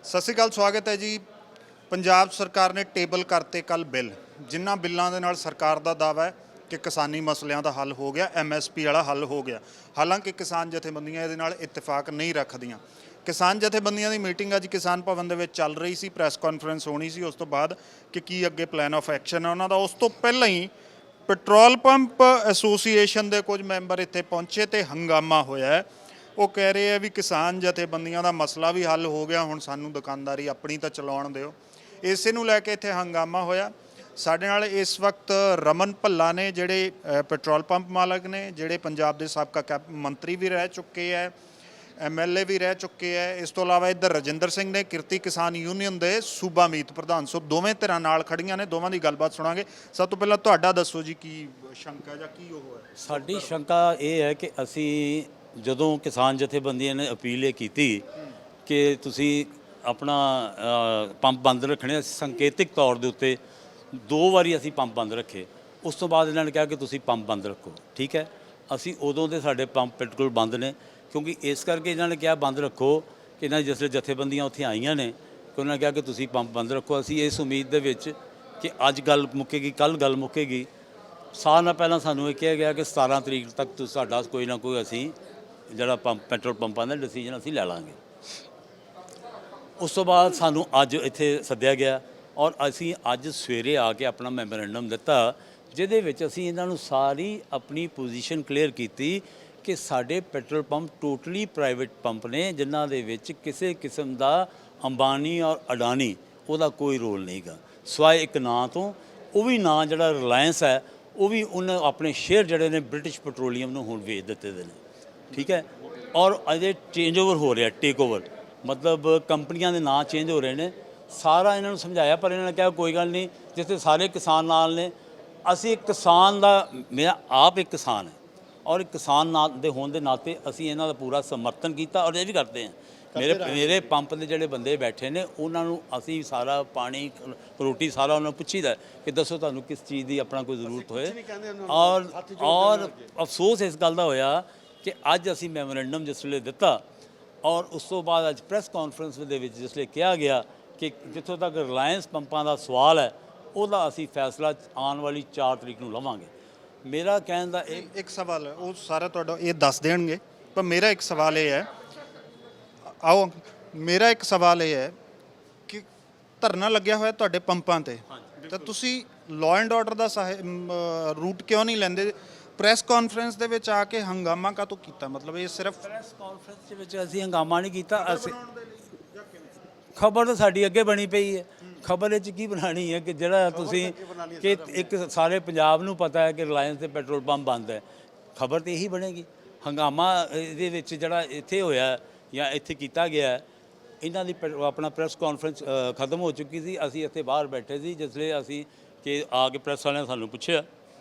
ਸਤਿ ਸ਼੍ਰੀ ਅਕਾਲ, ਸਵਾਗਤ ਹੈ ਜੀ। ਪੰਜਾਬ ਸਰਕਾਰ ਨੇ ਟੇਬਲ ਕਰਤੇ ਕੱਲ ਬਿੱਲ, ਜਿਨ੍ਹਾਂ ਬਿੱਲਾਂ ਦੇ ਨਾਲ ਸਰਕਾਰ ਦਾ ਦਾਅਵਾ ਹੈ ਕਿ ਕਿਸਾਨੀ ਮਸਲਿਆਂ ਦਾ ਹੱਲ ਹੋ ਗਿਆ, MSP ਵਾਲਾ ਹੱਲ ਹੋ ਗਿਆ। ਹਾਲਾਂਕਿ ਕਿਸਾਨ ਜਥੇਬੰਦੀਆਂ ਇਹਦੇ ਨਾਲ ਇਤਫਾਕ ਨਹੀਂ ਰੱਖਦੀਆਂ। ਕਿਸਾਨ ਜਥੇਬੰਦੀਆਂ ਦੀ ਮੀਟਿੰਗ ਅੱਜ ਕਿਸਾਨ ਭਵਨ ਦੇ ਵਿੱਚ ਚੱਲ ਰਹੀ ਸੀ, ਪ੍ਰੈਸ ਕਾਨਫਰੰਸ ਹੋਣੀ ਸੀ ਉਸ ਤੋਂ ਬਾਅਦ ਕਿ ਕੀ ਅੱਗੇ ਪਲਾਨ ਆਫ ਐਕਸ਼ਨ ਹੈ ਉਹਨਾਂ ਦਾ। ਉਸ ਤੋਂ ਪਹਿਲਾਂ ਹੀ ਪੈਟਰੋਲ ਪੰਪ ਐਸੋਸੀਏਸ਼ਨ ਦੇ ਕੁਝ ਮੈਂਬਰ ਇੱਥੇ ਪਹੁੰਚੇ ਤੇ ਹੰਗਾਮਾ ਹੋਇਆ ਹੈ। ਉਹ ਕਹਿ ਰਹੇ ਆ ਵੀ ਕਿਸਾਨ ਜਥੇਬੰਦੀਆਂ ਦਾ ਮਸਲਾ ਵੀ ਹੱਲ ਹੋ ਗਿਆ, ਹੁਣ ਸਾਨੂੰ ਦੁਕਾਨਦਾਰੀ ਆਪਣੀ ਤਾਂ ਚਲਾਉਣ ਦਿਓ। ਇਸੇ ਨੂੰ ਲੈ ਕੇ ਇੱਥੇ ਹੰਗਾਮਾ ਹੋਇਆ। ਸਾਡੇ ਨਾਲ ਇਸ ਵਕਤ ਰਮਨ ਭੱਲਾ ਨੇ, ਜਿਹੜੇ ਪੈਟਰੋਲ ਪੰਪ ਮਾਲਕ ਨੇ, ਜਿਹੜੇ ਪੰਜਾਬ ਦੇ ਸਾਬਕਾ ਮੰਤਰੀ ਵੀ ਰਹਿ ਚੁੱਕੇ ਹੈ, MLA ਵੀ ਰਹਿ ਚੁੱਕੇ ਹੈ। ਇਸ ਤੋਂ ਇਲਾਵਾ ਇੱਧਰ ਰਜਿੰਦਰ ਸਿੰਘ ਨੇ, ਕਿਰਤੀ ਕਿਸਾਨ ਯੂਨੀਅਨ ਦੇ ਸੂਬਾ ਮੀਤ ਪ੍ਰਧਾਨ। ਸੋ ਦੋਵੇਂ ਧਿਰਾਂ ਨਾਲ ਖੜੀਆਂ ਨੇ, ਦੋਵਾਂ ਦੀ ਗੱਲਬਾਤ ਸੁਣਾਂਗੇ। ਸਭ ਤੋਂ ਪਹਿਲਾਂ ਤੁਹਾਡਾ ਦੱਸੋ ਜੀ, ਕੀ ਸ਼ੰਕਾ ਜਾਂ ਕੀ ਉਹ ਹੈ? ਸਾਡੀ ਸ਼ੰਕਾ ਇਹ ਹੈ ਕਿ ਅਸੀਂ ਜਦੋਂ ਕਿਸਾਨ ਜਥੇਬੰਦੀਆਂ ਨੇ ਅਪੀਲ ਇਹ ਕੀਤੀ ਕਿ ਤੁਸੀਂ ਆਪਣਾ ਪੰਪ ਬੰਦ ਰੱਖਣੇ, ਸੰਕੇਤਿਕ ਤੌਰ ਦੇ ਉੱਤੇ 2 ਵਾਰੀ ਅਸੀਂ ਪੰਪ ਬੰਦ ਰੱਖੇ। ਉਸ ਤੋਂ ਬਾਅਦ ਇਹਨਾਂ ਨੇ ਕਿਹਾ ਕਿ ਤੁਸੀਂ ਪੰਪ ਬੰਦ ਰੱਖੋ। ਠੀਕ ਹੈ, ਅਸੀਂ ਉਦੋਂ ਦੇ ਸਾਡੇ ਪੰਪ ਬਿਲਕੁਲ ਬੰਦ ਨੇ, ਕਿਉਂਕਿ ਇਸ ਕਰਕੇ ਇਹਨਾਂ ਨੇ ਕਿਹਾ ਬੰਦ ਰੱਖੋ ਕਿ ਇਹਨਾਂ ਜਿਸ ਵੇਲੇ ਜਥੇਬੰਦੀਆਂ ਉੱਥੇ ਆਈਆਂ ਨੇ ਕਿ ਉਹਨਾਂ ਨੇ ਕਿਹਾ ਕਿ ਤੁਸੀਂ ਪੰਪ ਬੰਦ ਰੱਖੋ। ਅਸੀਂ ਇਸ ਉਮੀਦ ਦੇ ਵਿੱਚ ਕਿ ਅੱਜ ਗੱਲ ਮੁੱਕੇਗੀ, ਕੱਲ੍ਹ ਗੱਲ ਮੁੱਕੇਗੀ। ਸਾਲ ਨਾਲ ਪਹਿਲਾਂ ਸਾਨੂੰ ਇਹ ਕਿਹਾ ਗਿਆ ਕਿ 17 ਤਰੀਕ ਤੱਕ ਸਾਡਾ ਕੋਈ ਨਾ ਕੋਈ ਅਸੀਂ ਜਿਹੜਾ ਪੈਟਰੋਲ ਪੰਪਾਂ ਦਾ ਡਿਸੀਜਨ ਅਸੀਂ ਲੈ ਲਾਂਗੇ। ਉਸ ਤੋਂ ਬਾਅਦ ਸਾਨੂੰ ਅੱਜ ਇੱਥੇ ਸੱਦਿਆ ਗਿਆ ਔਰ ਅਸੀਂ ਅੱਜ ਸਵੇਰੇ ਆ ਕੇ ਆਪਣਾ ਮੈਮੋਰੈਂਡਮ ਦਿੱਤਾ, ਜਿਹਦੇ ਵਿੱਚ ਅਸੀਂ ਇਹਨਾਂ ਨੂੰ ਸਾਰੀ ਆਪਣੀ ਪੋਜੀਸ਼ਨ ਕਲੀਅਰ ਕੀਤੀ ਕਿ ਸਾਡੇ petrol pump totally private pump ਨੇ, ਜਿਨ੍ਹਾਂ ਦੇ ਵਿੱਚ ਕਿਸੇ ਕਿਸਮ ਦਾ ਅੰਬਾਨੀ ਔਰ ਅਡਾਨੀ ਉਹਦਾ ਕੋਈ ਰੋਲ ਨਹੀਂਗਾ, ਸਿਵਾਏ ਇੱਕ ਨਾਂ ਤੋਂ। ਉਹ ਵੀ ਨਾਂ ਜਿਹੜਾ ਰਿਲਾਇੰਸ ਹੈ, ਉਹ ਵੀ ਉਹਨੇ ਆਪਣੇ ਸ਼ੇਅਰ ਜਿਹੜੇ ਨੇ ਬ੍ਰਿਟਿਸ਼ ਪੈਟਰੋਲੀਅਮ ਨੂੰ ਹੁਣ ਵੇਚ ਦਿੱਤੇ ਦੇ ਨੇ। ਠੀਕ ਹੈ, ਔਰ ਅਜੇ ਚੇਂਜ ਓਵਰ ਹੋ ਰਿਹਾ, ਟੇਕ ਓਵਰ ਮਤਲਬ ਕੰਪਨੀਆਂ ਦੇ ਨਾਂ ਚੇਂਜ ਹੋ ਰਹੇ ਨੇ। ਸਾਰਾ ਇਹਨਾਂ ਨੂੰ ਸਮਝਾਇਆ, ਪਰ ਇਹਨਾਂ ਨੇ ਕਿਹਾ ਕੋਈ ਗੱਲ ਨਹੀਂ, ਜਿੱਥੇ ਸਾਰੇ ਕਿਸਾਨ ਨਾਲ ਨੇ। ਅਸੀਂ ਇੱਕ ਕਿਸਾਨ ਦਾ, ਮੇਰਾ ਆਪ ਇੱਕ ਕਿਸਾਨ ਹੈ ਔਰ ਇੱਕ ਕਿਸਾਨ ਦੇ ਹੋਣ ਦੇ ਨਾਤੇ ਅਸੀਂ ਇਹਨਾਂ ਦਾ ਪੂਰਾ ਸਮਰਥਨ ਕੀਤਾ ਔਰ ਇਹ ਵੀ ਕਰਦੇ ਹਾਂ। ਮੇਰੇ ਪੰਪ ਦੇ ਜਿਹੜੇ ਬੰਦੇ ਬੈਠੇ ਨੇ ਉਹਨਾਂ ਨੂੰ ਅਸੀਂ ਸਾਰਾ ਪਾਣੀ, ਰੋਟੀ ਸਾਰਾ ਉਹਨਾਂ ਨੂੰ ਪੁੱਛੀਦਾ ਕਿ ਦੱਸੋ ਤੁਹਾਨੂੰ ਕਿਸ ਚੀਜ਼ ਦੀ ਆਪਣਾ ਕੋਈ ਜ਼ਰੂਰਤ ਹੋਏ। ਔਰ ਅਫਸੋਸ ਇਸ ਗੱਲ ਦਾ ਹੋਇਆ ਕਿ ਅੱਜ ਅਸੀਂ ਮੈਮੋਰੈਂਡਮ ਜਿਸ ਵੇਲੇ ਦਿੱਤਾ ਔਰ ਉਸ ਤੋਂ ਬਾਅਦ ਅੱਜ ਪ੍ਰੈਸ ਕਾਨਫਰੰਸ ਦੇ ਵਿੱਚ ਜਿਸ ਵੇਲੇ ਕਿਹਾ ਗਿਆ ਕਿ ਜਿੱਥੋਂ ਤੱਕ ਰਿਲਾਇੰਸ ਪੰਪਾਂ ਦਾ ਸਵਾਲ ਹੈ ਉਹਦਾ ਅਸੀਂ ਫੈਸਲਾ ਆਉਣ ਵਾਲੀ 4 ਤਰੀਕ ਨੂੰ ਲਵਾਂਗੇ। ਮੇਰਾ ਕਹਿਣ ਦਾ ਇੱਕ ਸਵਾਲ ਹੈ, ਉਹ ਸਾਰਾ ਤੁਹਾਡਾ ਇਹ ਦੱਸ ਦੇਣਗੇ, ਪਰ ਮੇਰਾ ਇੱਕ ਸਵਾਲ ਇਹ ਹੈ, ਮੇਰਾ ਇੱਕ ਸਵਾਲ ਇਹ ਹੈ ਕਿ ਧਰਨਾ ਲੱਗਿਆ ਹੋਇਆ ਤੁਹਾਡੇ ਪੰਪਾਂ ਤੇ, ਤਾਂ ਤੁਸੀਂ ਲਾਅ ਐਂਡ ਆਰਡਰ ਦਾ ਰੂਟ ਕਿਉਂ ਨਹੀਂ ਲੈਂਦੇ? ਪ੍ਰੈਸ ਕਾਨਫਰੰਸ ਦੇ ਵਿੱਚ ਆ ਕੇ ਹੰਗਾਮਾ ਕਾਹਤੋਂ ਕੀਤਾ? ਮਤਲਬ ਇਹ ਸਿਰਫ ਪ੍ਰੈਸ ਕਾਨਫਰੰਸ ਦੇ ਵਿੱਚ ਅਸੀਂ ਹੰਗਾਮਾ ਨਹੀਂ ਕੀਤਾ। ਅਸੀਂ ਖਬਰ ਤਾਂ ਸਾਡੀ ਅੱਗੇ ਬਣੀ ਪਈ ਹੈ। ਖਬਰ ਇਹ 'ਚ ਕੀ ਬਣਾਉਣੀ ਹੈ ਕਿ ਜਿਹੜਾ ਤੁਸੀਂ ਕਿ ਇੱਕ ਸਾਰੇ ਪੰਜਾਬ ਨੂੰ ਪਤਾ ਹੈ ਕਿ ਰਿਲਾਇੰਸ ਦੇ ਪੈਟਰੋਲ ਪੰਪ ਬੰਦ ਹੈ, ਖਬਰ ਤਾਂ ਇਹੀ ਬਣੇਗੀ। ਹੰਗਾਮਾ ਇਹਦੇ ਵਿੱਚ ਜਿਹੜਾ ਇੱਥੇ ਹੋਇਆ ਜਾਂ ਇੱਥੇ ਕੀਤਾ ਗਿਆ, ਇਹਨਾਂ ਦੀ ਆਪਣਾ ਪ੍ਰੈਸ ਕਾਨਫਰੰਸ ਖਤਮ ਹੋ ਚੁੱਕੀ ਸੀ। ਅਸੀਂ ਇੱਥੇ ਬਾਹਰ ਬੈਠੇ ਸੀ ਜਿਸ ਲਈ ਅਸੀਂ ਕਿ ਆ ਕੇ ਪ੍ਰੈਸ ਵਾਲਿਆਂ ਨੇ ਸਾਨੂੰ ਪੁੱਛਿਆ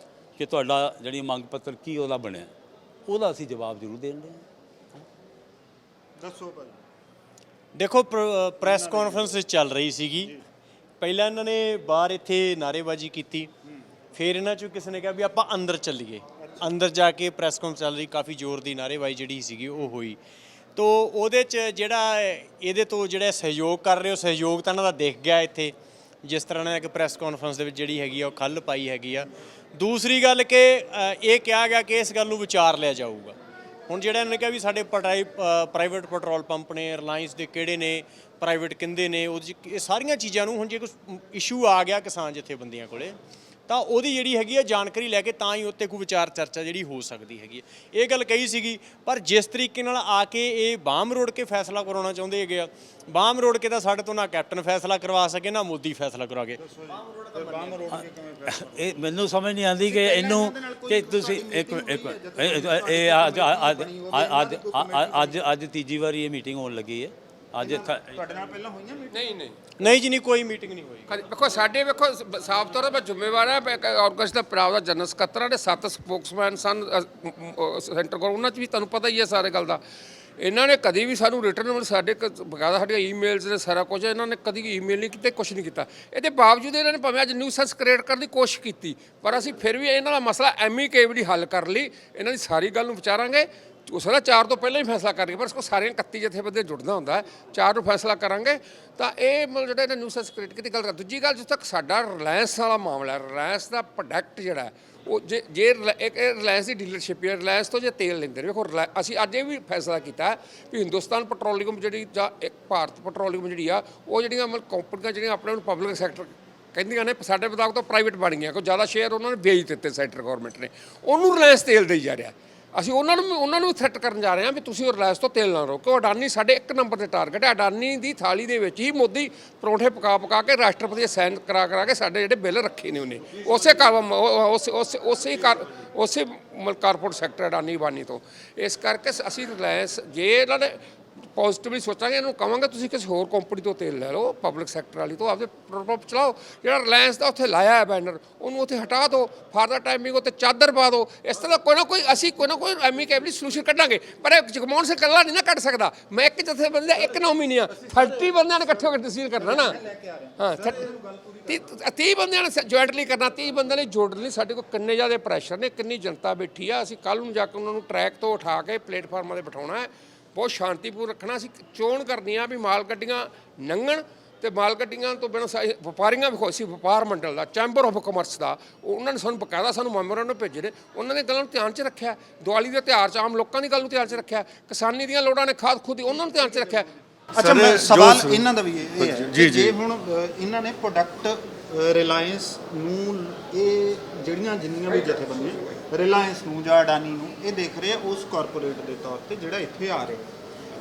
ਕਿ ਤੁਹਾਡਾ ਜਿਹੜੀ ਮੰਗ ਪੱਤਰ ਕੀ ਉਹਦਾ ਬਣਿਆ, ਉਹਦਾ ਅਸੀਂ ਜਵਾਬ ਜ਼ਰੂਰ ਦੇਣ ਦੇ ਹਾਂ। ਦੱਸੋ ਭਾਈ। ਦੇਖੋ, ਪ੍ਰੈਸ ਕਾਨਫਰੰਸ ਚੱਲ ਰਹੀ ਸੀਗੀ। ਪਹਿਲਾਂ ਇਹਨਾਂ ਨੇ ਬਾਹਰ ਇੱਥੇ ਨਾਅਰੇਬਾਜ਼ੀ ਕੀਤੀ, ਫਿਰ ਇਹਨਾਂ 'ਚੋਂ ਕਿਸੇ ਨੇ ਕਿਹਾ ਵੀ ਆਪਾਂ ਅੰਦਰ ਚੱਲੀਏ। ਅੰਦਰ ਜਾ ਕੇ ਪ੍ਰੈਸ ਕਾਨਫਰੰਸ ਚੱਲ ਰਹੀ, ਕਾਫੀ ਜ਼ੋਰ ਦੀ ਨਾਅਰੇਬਾਜ਼ੀ ਜਿਹੜੀ ਸੀਗੀ ਉਹ ਹੋਈ। ਤੋ ਉਹਦੇ 'ਚ ਜਿਹੜਾ ਇਹਦੇ ਤੋਂ ਜਿਹੜਾ ਸਹਿਯੋਗ ਕਰ ਰਹੇ ਹੋ, ਸਹਿਯੋਗ ਤਾਂ ਇਹਨਾਂ ਦਾ ਦਿਖ ਗਿਆ ਇੱਥੇ, ਜਿਸ ਤਰ੍ਹਾਂ ਨਾਲ ਕਿ ਪ੍ਰੈਸ ਕਾਨਫਰੰਸ ਦੇ ਵਿੱਚ ਜਿਹੜੀ ਹੈਗੀ ਆ ਉਹ ਖੱਲ ਪਾਈ ਹੈਗੀ ਆ। ਦੂਸਰੀ ਗੱਲ ਕਿ ਇਹ ਕਿਹਾ ਗਿਆ ਕਿ ਇਸ ਗੱਲ ਨੂੰ ਵਿਚਾਰ ਲਿਆ ਜਾਊਗਾ। ਹੁਣ ਜਿਹੜਾ ਇਹਨਾਂ ਨੇ ਕਿਹਾ ਵੀ ਸਾਡੇ ਪ੍ਰਾਈਵੇਟ ਪੈਟਰੋਲ ਪੰਪ ਨੇ, ਰਿਲਾਇੰਸ ਦੇ ਕਿਹੜੇ ਨੇ, ਪ੍ਰਾਈਵੇਟ ਕਿੰਦੇ ਨੇ, ਉਹਦੇ 'ਚ ਇਹ ਸਾਰੀਆਂ ਚੀਜ਼ਾਂ ਨੂੰ ਹੁਣ ਜੇ ਕੋਈ ਇਸ਼ੂ ਆ ਗਿਆ ਕਿਸਾਨ ਜਥੇਬੰਦੀਆਂ ਕੋਲੇ ਤਾਂ ਉਹਦੀ ਜਿਹੜੀ ਹੈਗੀ ਆ ਜਾਣਕਾਰੀ ਲੈ ਕੇ ਤਾਂ ਹੀ ਉੱਤੇ ਕੋਈ ਵਿਚਾਰ ਚਰਚਾ ਜਿਹੜੀ ਹੋ ਸਕਦੀ ਹੈਗੀ। ਇਹ ਗੱਲ ਕਹੀ ਸੀਗੀ, ਪਰ ਜਿਸ ਤਰੀਕੇ ਨਾਲ ਆ ਕੇ ਇਹ ਬਾਹਮ ਰੋੜ ਕੇ ਫੈਸਲਾ ਕਰਾਉਣਾ ਚਾਹੁੰਦੇ ਹੈਗੇ ਆ, ਬਾਹਮ ਰੋੜ ਕੇ ਤਾਂ ਸਾਡੇ ਤੋਂ ਨਾ ਕੈਪਟਨ ਫੈਸਲਾ ਕਰਵਾ ਸਕੇ ਨਾ ਮੋਦੀ ਫੈਸਲਾ ਕਰਵਾ ਕੇ। ਇਹ ਮੈਨੂੰ ਸਮਝ ਨਹੀਂ ਆਉਂਦੀ ਕਿ ਇਹਨੂੰ ਕਿ ਤੁਸੀਂ ਇੱਕ ਇਹ ਅੱਜ ਤੀਜੀ ਵਾਰੀ ਇਹ ਮੀਟਿੰਗ ਹੋਣ ਲੱਗੀ ਹੈ। ਅੱਜ ਤੁਹਾਡੇ ਨਾਲ ਪਹਿਲਾਂ ਹੋਈਆਂ ਮੀਟਿੰਗ? ਨਹੀਂ ਜੀ, ਨਹੀਂ, ਕੋਈ ਮੀਟਿੰਗ ਨਹੀਂ ਹੋਈ। ਵੇਖੋ ਸਾਡੇ ਸਾਫ਼ ਤੌਰ 'ਤੇ ਮੈਂ ਜ਼ਿੰਮੇਵਾਰ ਹਾਂ ਆਰਗੇਨਾਈਜ਼ ਦਾ ਪੰਜਾਬ ਦਾ ਜਨਰਲ ਸਕੱਤਰ ਦੇ 7 ਸਪੋਕਸਮੈਨ ਸਨ ਸੈਂਟਰ ਕੋਲ, ਉਹਨਾਂ 'ਚ ਵੀ ਤੁਹਾਨੂੰ ਪਤਾ ਹੀ ਹੈ ਸਾਰੇ ਗੱਲ ਦਾ। ਇਹਨਾਂ ਨੇ ਕਦੀ ਵੀ ਸਾਨੂੰ ਰਿਟਰਨ ਸਾਡੇ ਬਕਾਇਦਾ ਸਾਡੀਆਂ ਈਮੇਲਸ ਨੇ ਸਾਰਾ ਕੁਝ, ਇਹਨਾਂ ਨੇ ਕਦੀ ਈਮੇਲ ਨਹੀਂ ਕੀਤੀ, ਕੁਛ ਨਹੀਂ ਕੀਤਾ। ਇਹਦੇ ਬਾਵਜੂਦ ਇਹਨਾਂ ਨੇ ਭਾਵੇਂ ਅੱਜ ਨਿਊਸੈਂਸ ਕ੍ਰੀਏਟ ਕਰਨ ਦੀ ਕੋਸ਼ਿਸ਼ ਕੀਤੀ, ਪਰ ਅਸੀਂ ਫਿਰ ਵੀ ਇਹਨਾਂ ਦਾ ਮਸਲਾ ਐਮੀਕੇਬਲੀ ਹੱਲ ਕਰਨ ਲਈ ਇਹਨਾਂ ਦੀ ਸਾਰੀ ਗੱਲ ਨੂੰ ਵਿਚਾਰਾਂਗੇ ਉਸ ਦਾ 4 ਤੋਂ ਪਹਿਲਾਂ ਹੀ ਫੈਸਲਾ ਕਰਾਂਗੇ, ਪਰ ਇਸ ਸਾਰੀਆਂ 31 ਜਥੇਬੰਦੀਆਂ ਜੁੜਨਾ ਹੁੰਦਾ ਹੈ, 4 ਨੂੰ ਫੈਸਲਾ ਕਰਾਂਗੇ। ਤਾਂ ਇਹ ਮਤਲਬ ਜਿਹੜਾ ਇਹਨੇ ਨਿਊਸੈਂਸ ਕ੍ਰੀਏਟ ਕੀਤੀ ਗੱਲ। ਦੂਜੀ ਗੱਲ, ਜਿੱਥੇ ਤੱਕ ਸਾਡਾ ਰਿਲਾਇੰਸ ਵਾਲਾ ਮਾਮਲਾ ਹੈ, ਰਿਲਾਇੰਸ ਦਾ ਪ੍ਰੋਡਕਟ ਜਿਹੜਾ ਉਹ ਜੇ ਇੱਕ ਰਿਲਾਇੰਸ ਦੀ ਡੀਲਰਸ਼ਿਪ ਹੈ, ਰਿਲਾਇੰਸ ਤੋਂ ਜੇ ਤੇਲ ਲੈਂਦੇ ਨੇ, ਵੇਖੋ ਅਸੀਂ ਅੱਜ ਇਹ ਵੀ ਫੈਸਲਾ ਕੀਤਾ ਵੀ ਹਿੰਦੁਸਤਾਨ ਪੈਟਰੋਲੀਅਮ ਜਿਹੜੀ ਜਾਂ ਇੱਕ ਭਾਰਤ ਪੈਟਰੋਲੀਅਮ ਜਿਹੜੀ ਆ, ਉਹ ਜਿਹੜੀਆਂ ਮਤਲਬ ਕੰਪਨੀਆਂ ਜਿਹੜੀਆਂ ਆਪਣੇ ਨੂੰ ਪਬਲਿਕ ਸੈਕਟਰ ਕਹਿੰਦੀਆਂ ਨੇ, ਸਾਡੇ ਮੁਤਾਬਕ ਤਾਂ ਪ੍ਰਾਈਵੇਟ ਬਣ ਗਈਆਂ, ਕੋਈ ਜ਼ਿਆਦਾ ਸ਼ੇਅਰ ਉਹਨਾਂ ਨੇ ਵੇਚ ਦਿੱਤੇ ਸੈਂਟਰ ਗਵਰਨਮੈਂਟ ਨੇ, ਉਹਨੂੰ ਰਿਲਾਇੰਸ ਤੇਲ ਦੇਈ ਜਾ ਰਿਹਾ। ਅਸੀਂ ਉਹਨਾਂ ਨੂੰ ਥ੍ਰੈਟ ਕਰਨ ਜਾ ਰਹੇ ਹਾਂ ਵੀ ਤੁਸੀਂ ਉਹ ਰਿਲਾਇੰਸ ਤੋਂ ਤੇਲ ਨਾ ਰੋਕੋ। ਅਡਾਨੀ ਸਾਡੇ 1 ਨੰਬਰ ਦੇ ਟਾਰਗੇਟ ਹੈ। ਅਡਾਨੀ ਦੀ ਥਾਲੀ ਦੇ ਵਿੱਚ ਹੀ ਮੋਦੀ ਪਰੌਂਠੇ ਪਕਾ ਕੇ ਰਾਸ਼ਟਰਪਤੀ ਦੇ ਸਾਈਨ ਕਰਾ ਕੇ ਸਾਡੇ ਜਿਹੜੇ ਬਿੱਲ ਰੱਖੇ ਨੇ ਉਹਨੇ ਉਸੇ ਕਾਰਪੋਰੇਟ ਸੈਕਟਰ ਅਡਾਨੀ ਬਾਨੀ ਤੋਂ। ਇਸ ਕਰਕੇ ਅਸੀਂ ਰਿਲਾਇੰਸ ਜੇ ਇਹਨਾਂ ਨੇ ਪੋਜ਼ਿਟਿਵਲੀ ਸੋਚਾਂਗੇ, ਇਹਨੂੰ ਕਹਾਂਗੇ ਤੁਸੀਂ ਕਿਸੇ ਹੋਰ ਕੰਪਨੀ ਤੋਂ ਤੇਲ ਲੈ ਲਓ, ਪਬਲਿਕ ਸੈਕਟਰ ਵਾਲੀ ਤੋਂ, ਆਪਦੇ ਪੈਟਰੋਲ ਚਲਾਓ। ਜਿਹੜਾ ਰਿਲਾਇੰਸ ਦਾ ਉੱਥੇ ਲਾਇਆ ਹੈ ਬੈਨਰ, ਉਹਨੂੰ ਉੱਥੇ ਹਟਾ ਦਿਓ, ਫਾਰਦਰ ਟਾਈਮਿੰਗ ਉੱਤੇ ਚਾਦਰ ਪਾ ਦਿਓ। ਇਸ ਤਰ੍ਹਾਂ ਕੋਈ ਨਾ ਕੋਈ ਐਮੀਕੇਬਲੀ ਸੋਲੂਸ਼ਨ ਕੱਢਾਂਗੇ, ਪਰ ਇਹ ਜਗਮੋਹਨ ਸਿੰਘ ਇਕੱਲਾ ਨਹੀਂ ਨਾ ਕੱਢ ਸਕਦਾ। ਮੈਂ ਇੱਕ ਜਥੇਬੰਦੀ ਦਾ ਇੱਕ ਨੋਮੀਨੀ ਆ, 30 ਬੰਦਿਆਂ ਨੇ ਇਕੱਠੇ ਹੋ ਕੇ ਤਹਿਸੀਲ ਕਰਨਾ ਨਾ। ਹਾਂ, 30 ਬੰਦਿਆਂ ਨੇ ਜੁਆਇੰਟਲੀ ਕਰਨਾ, 30 ਬੰਦਿਆਂ ਨੇ ਜੋੜਨੀ। ਸਾਡੇ ਕੋਲ ਕਿੰਨੇ ਜ਼ਿਆਦਾ ਪ੍ਰੈਸ਼ਰ ਨੇ, ਕਿੰਨੀ ਜਨਤਾ ਬੈਠੀ ਆ। ਅਸੀਂ ਕੱਲ੍ਹ ਨੂੰ ਜਾ ਕੇ ਉਹਨਾਂ ਨੂੰ ਟਰੈਕ ਤੋਂ ਉਠਾ ਕੇ ਪਲੇਟਫਾਰਮਾਂ 'ਤੇ ਬਿਠਾਉਣਾ ਹੈ, ਬਹੁਤ ਸ਼ਾਂਤੀਪੂਰਨ ਰੱਖਣਾ। ਅਸੀਂ ਚੋਣ ਕਰਨੀ ਆ ਵੀ ਮਾਲ ਗੱਡੀਆਂ ਲੰਘਣ, ਤੇ ਮਾਲ ਗੱਡੀਆਂ ਤੋਂ ਬਿਨਾਂ ਵਪਾਰੀਆਂ ਵੀ ਖੁਸ਼ ਸੀ। ਵਪਾਰ ਮੰਡਲ ਦਾ, ਚੈਂਬਰ ਆਫ ਕਾਮਰਸ ਦਾ, ਉਹਨਾਂ ਨੇ ਸਾਨੂੰ ਬਕਾਇਦਾ ਸਾਨੂੰ ਮੈਮੋਰੈਂਡਮ ਭੇਜੇ ਨੇ, ਉਹਨਾਂ ਨੇ ਗੱਲਾਂ ਨੂੰ ਧਿਆਨ 'ਚ ਰੱਖਿਆ। ਦੀਵਾਲੀ ਦੇ ਤਿਉਹਾਰ 'ਚ ਆਮ ਲੋਕਾਂ ਦੀ ਗੱਲ ਨੂੰ ਧਿਆਨ 'ਚ ਰੱਖਿਆ, ਕਿਸਾਨੀ ਦੀਆਂ ਲੋੜਾਂ ਨੇ ਖਾਦ ਖੁਦ ਉਹਨਾਂ ਨੂੰ ਧਿਆਨ 'ਚ ਰੱਖਿਆ। ਅੱਛਾ, ਮੈਂ ਸਵਾਲ ਇਹਨਾਂ ਦਾ ਵੀ ਇਹ ਹੈ ਕਿ ਜੇ ਹੁਣ ਇਹਨਾਂ ਨੇ ਪ੍ਰੋਡਕਟ ਰਿਲਾਇੰਸ ਨੂੰ, ਇਹ ਜਿੰਨੀਆਂ ਵੀ ਜਥੇਬੰਦੀਆਂ ਰਿਲਾਇੰਸ ਨੂੰ ਜਾਂ ਅਡਾਨੀ ਨੂੰ ਇਹ ਦੇਖ ਰਹੇ ਆ ਉਸ ਕਾਰਪੋਰੇਟ ਦੇ ਤੌਰ ਤੇ ਜਿਹੜਾ ਇੱਥੇ ਆ ਰਿਹਾ,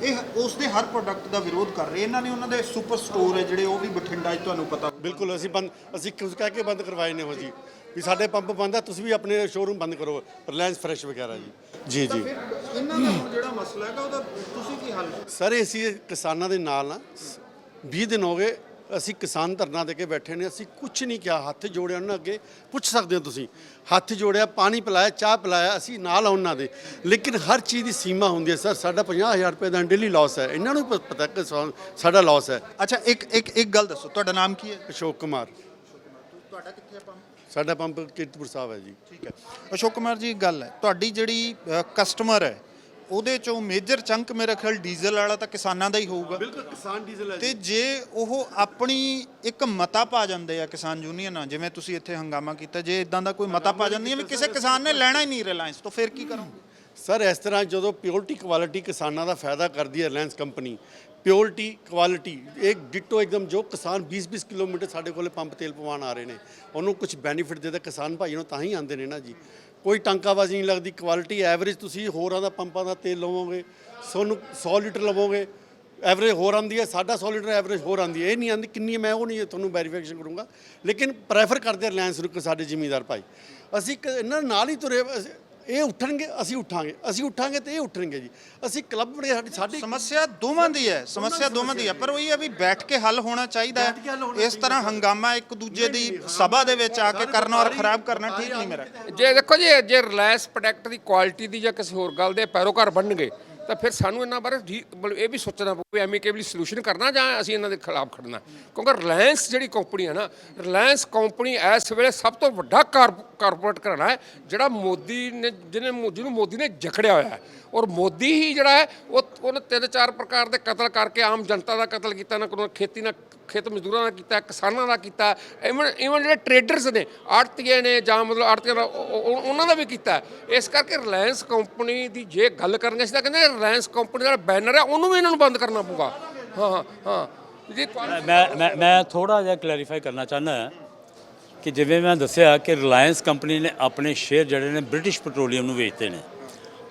ਇਹ ਉਸ ਦੇ ਹਰ ਪ੍ਰੋਡਕਟ ਦਾ ਵਿਰੋਧ ਕਰ ਰਹੇ। ਇਹਨਾਂ ਨੇ ਉਹਨਾਂ ਦੇ ਸੁਪਰ ਸਟੋਰ ਹੈ ਜਿਹੜੇ, ਉਹ ਵੀ ਬਠਿੰਡਾ 'ਚ ਤੁਹਾਨੂੰ ਪਤਾ। ਬਿਲਕੁਲ ਅਸੀਂ ਕਹਿ ਕੇ ਬੰਦ ਕਰਵਾਏ ਨੇ ਉਹ ਜੀ, ਵੀ ਸਾਡੇ ਪੰਪ ਬੰਦ ਆ, ਤੁਸੀਂ ਵੀ ਆਪਣੇ ਸ਼ੋਰੂਮ ਬੰਦ ਕਰੋ, ਰਿਲਾਇੰਸ ਫਰੈਸ਼ ਵਗੈਰਾ ਜੀ। ਇਹਨਾਂ ਦਾ ਹੁਣ ਜਿਹੜਾ ਮਸਲਾ ਹੈਗਾ ਉਹਦਾ ਤੁਸੀਂ ਕੀ ਹੱਲ? ਸਰ ਅਸੀਂ ਕਿਸਾਨਾਂ ਦੇ ਨਾਲ ਨਾ 20 ਦਿਨ ਹੋ ਗਏ, ਅਸੀਂ ਕਿਸਾਨ ਧਰਨਾ ਦੇ ਕੇ ਬੈਠੇ ਨੇ, ਅਸੀਂ ਕੁਝ ਨਹੀਂ ਕਿਹਾ, ਹੱਥ ਜੋੜਿਆ ਉਹਨਾਂ ਅੱਗੇ, ਪੁੱਛ ਸਕਦੇ ਹੋ ਤੁਸੀਂ, ਹੱਥ ਜੋੜਿਆ, ਪਾਣੀ ਪਿਲਾਇਆ, ਚਾਹ ਪਿਲਾਇਆ, ਅਸੀਂ ਨਾਲ ਉਹਨਾਂ ਦੇ। ਲੇਕਿਨ ਹਰ ਚੀਜ਼ ਦੀ ਸੀਮਾ ਹੁੰਦੀ ਹੈ ਸਰ। ਸਾਡਾ 50,000 ਰੁਪਏ ਦਾ ਡੇਲੀ ਲਾਸ ਹੈ, ਇਹਨਾਂ ਨੂੰ ਪਤਾ ਕਿ ਸਾਡਾ ਲਾਸ ਹੈ। ਅੱਛਾ, ਇੱਕ ਗੱਲ ਦੱਸੋ, ਤੁਹਾਡਾ ਨਾਮ ਕੀ ਹੈ? ਅਸ਼ੋਕ ਕੁਮਾਰ। ਤੁਹਾਡਾ ਕਿੱਥੇ ਹੈ ਪੰਪ? ਸਾਡਾ ਪੰਪ ਕੀਰਤਪੁਰ ਸਾਹਿਬ ਹੈ ਜੀ। ਠੀਕ ਹੈ ਅਸ਼ੋਕ ਕੁਮਾਰ ਜੀ, ਇੱਕ ਗੱਲ ਹੈ, ਤੁਹਾਡੀ ਜਿਹੜੀ ਕਸਟਮਰ ਹੈ ਉਹਦੇ ਚੋਂ ਮੇਜਰ ਚੰਕ ਮੇਰੇ ਖਿਆਲ ਡੀਜ਼ਲ ਵਾਲਾ ਤਾਂ ਕਿਸਾਨਾਂ ਦਾ ਹੀ ਹੋਊਗਾ। ਬਿਲਕੁਲ, ਕਿਸਾਨ ਡੀਜ਼ਲ ਹੈ। ਤੇ ਜੇ ਉਹ ਆਪਣੀ ਇੱਕ ਮਤਾ ਪਾ ਜਾਂਦੇ ਆ ਕਿਸਾਨ ਯੂਨੀਅਨਾਂ, ਜਿਵੇਂ ਤੁਸੀਂ ਇੱਥੇ ਹੰਗਾਮਾ ਕੀਤਾ, ਜੇ ਇਦਾਂ ਦਾ ਕੋਈ ਮਤਾ ਪਾ ਜਾਂਦੀਆਂ ਵੀ ਕਿਸੇ ਕਿਸਾਨ ਨੇ ਲੈਣਾ ਹੀ ਨਹੀਂ ਰਿਲਾਇੰਸ ਤੋਂ, ਫਿਰ ਕੀ ਕਰੋਗੇ? ਸਰ ਇਸ ਤਰ੍ਹਾਂ ਜਦੋਂ ਪਿਓਰਟੀ ਕੁਆਲਿਟੀ ਕਿਸਾਨਾਂ ਦਾ ਫਾਇਦਾ ਕਰਦੀ ਹੈ ਰਿਲਾਇੰਸ ਕੰਪਨੀ, ਪਿਓਰਟੀ ਕੁਆਲਿਟੀ ਇੱਕ ਡਿਟੋ ਇੱਕਦਮ, ਜੋ ਕਿਸਾਨ 20-20 ਕਿਲੋਮੀਟਰ ਸਾਡੇ ਕੋਲੇ ਪੰਪ ਤੇਲ ਪਵਾਉਣ ਆ ਰਹੇ ਨੇ, ਉਹਨੂੰ ਕੁਝ ਬੈਨੀਫਿਟ ਦੇਦਾ ਕਿਸਾਨ ਭਾਈ ਨੂੰ, ਤਾਂ ਹੀ ਆਉਂਦੇ ਨੇ ਨਾ ਜੀ। ਕੋਈ ਟਾਂਕਾਬਾਜ਼ੀ ਨਹੀਂ ਲੱਗਦੀ। ਕੁਆਲਿਟੀ ਐਵਰੇਜ ਤੁਸੀਂ ਹੋਰਾਂ ਦਾ ਪੰਪਾਂ ਦਾ ਤੇਲ ਲਵੋਗੇ, ਤੁਹਾਨੂੰ 100 ਲੀਟਰ ਲਵੋਗੇ, ਐਵਰੇਜ ਹੋਰ ਆਉਂਦੀ ਹੈ, ਸਾਡਾ 100 ਲੀਟਰ ਐਵਰੇਜ ਹੋਰ ਆਉਂਦੀ ਹੈ। ਇਹ ਨਹੀਂ ਆਉਂਦੀ ਕਿੰਨੀ, ਮੈਂ ਉਹ ਨਹੀਂ ਤੁਹਾਨੂੰ ਵੈਰੀਫਿਕੇਸ਼ਨ ਕਰੂੰਗਾ, ਲੇਕਿਨ ਪ੍ਰੈਫਰ ਕਰਦੇ ਰਿਲਾਇੰਸ ਨੂੰ ਸਾਡੇ ਜ਼ਿਮੀਂਦਾਰ ਭਾਈ। ਅਸੀਂ ਇਹਨਾਂ ਨਾਲ ਹੀ ਤੁਰੇ, ਇਹ ਉੱਠਣਗੇ ਅਸੀਂ ਉੱਠਾਂਗੇ ਤੇ ਇਹ ਉੱਠਣਗੇ ਜੀ। ਅਸੀਂ ਕਲੱਬ ਬੜੇ, ਸਾਡੀ ਸਮੱਸਿਆ ਦੋਵਾਂ ਦੀ ਹੈ, ਪਰ ਉਹੀ ਹੈ ਵੀ ਬੈਠ ਕੇ ਹੱਲ ਹੋਣਾ ਚਾਹੀਦਾ ਹੈ। ਇਸ ਤਰ੍ਹਾਂ ਹੰਗਾਮਾ ਇੱਕ ਦੂਜੇ ਦੀ ਸਭਾ ਦੇ ਵਿੱਚ ਆ ਕੇ ਕਰਨਾ ਔਰ ਖਰਾਬ ਕਰਨਾ ਠੀਕ ਨਹੀਂ ਮੇਰਾ। ਜੇ ਦੇਖੋ ਜੀ, ਜੇ ਰਿਲਾਇੰਸ ਪ੍ਰੋਡਕਟ ਦੀ ਕੁਆਲਿਟੀ ਦੀ ਜਾਂ ਕਿਸੇ ਹੋਰ ਗੱਲ ਦੇ ਪੈਰੋਕਾਰ ਬਣਨਗੇ, ਤਾਂ ਫਿਰ ਸਾਨੂੰ ਇਹਨਾਂ ਬਾਰੇ ਇਹ ਵੀ ਸੋਚਣਾ ਪਊ ਐਮੀਕੇਬਲੀ ਸੋਲੂਸ਼ਨ ਕਰਨਾ ਜਾਂ ਅਸੀਂ ਇਹਨਾਂ ਦੇ ਖਿਲਾਫ ਖੜਨਾ। ਕਿਉਂਕਿ ਰਿਲਾਇੰਸ ਜਿਹੜੀ ਕੰਪਨੀ ਹੈ ਨਾ, ਰਿਲਾਇੰਸ ਕੰਪਨੀ ਇਸ ਵੇਲੇ ਸਭ ਤੋਂ ਵੱਡਾ ਕਾਰਪੋਰੇਟ ਘਰਾਣਾ ਹੈ, ਜਿਹੜਾ ਮੋਦੀ ਨੇ ਜਿਹਨੂੰ ਮੋਦੀ ਨੇ ਜਕੜਿਆ ਹੋਇਆ ਹੈ। ਔਰ ਮੋਦੀ ਹੀ ਜਿਹੜਾ ਹੈ ਉਹਨੇ 3-4 ਪ੍ਰਕਾਰ ਦੇ ਕਤਲ ਕਰਕੇ ਆਮ ਜਨਤਾ ਦਾ ਕਤਲ ਕੀਤਾ, ਨਾ ਕੋਈ ਖੇਤ ਮਜ਼ਦੂਰਾਂ ਦਾ ਕੀਤਾ, ਕਿਸਾਨਾਂ ਦਾ ਕੀਤਾ, ਇਵਨ ਜਿਹੜੇ ਟਰੇਡਰਸ ਨੇ, ਆੜਤੀਏ ਨੇ, ਜਾਂ ਮਤਲਬ ਆੜਤੀਆਂ ਦਾ ਉਹਨਾਂ ਦਾ ਵੀ ਕੀਤਾ। ਇਸ ਕਰਕੇ ਰਿਲਾਇੰਸ ਕੰਪਨੀ ਦੀ ਜੇ ਗੱਲ ਕਰਨੀ, ਅਸੀਂ ਤਾਂ ਕਹਿੰਦੇ ਰਿਲਾਇੰਸ ਕੰਪਨੀ ਦਾ ਬੈਨਰ ਹੈ ਉਹਨੂੰ ਵੀ ਇਹਨਾਂ ਨੂੰ ਬੰਦ ਕਰਨਾ ਪਊਗਾ। ਹਾਂ ਜੀ, ਮੈਂ ਥੋੜਾ ਜਿਹਾ ਕਲੈਰੀਫਾਈ ਕਰਨਾ ਚਾਹੁੰਦਾ ਕਿ ਜਿਵੇਂ ਮੈਂ ਦੱਸਿਆ ਕਿ ਰਿਲਾਇੰਸ ਕੰਪਨੀ ਨੇ ਆਪਣੇ ਸ਼ੇਅਰ ਜਿਹੜੇ ਨੇ ਬ੍ਰਿਟਿਸ਼ ਪੈਟਰੋਲੀਅਮ ਨੂੰ ਵੇਚਦੇ ਨੇ,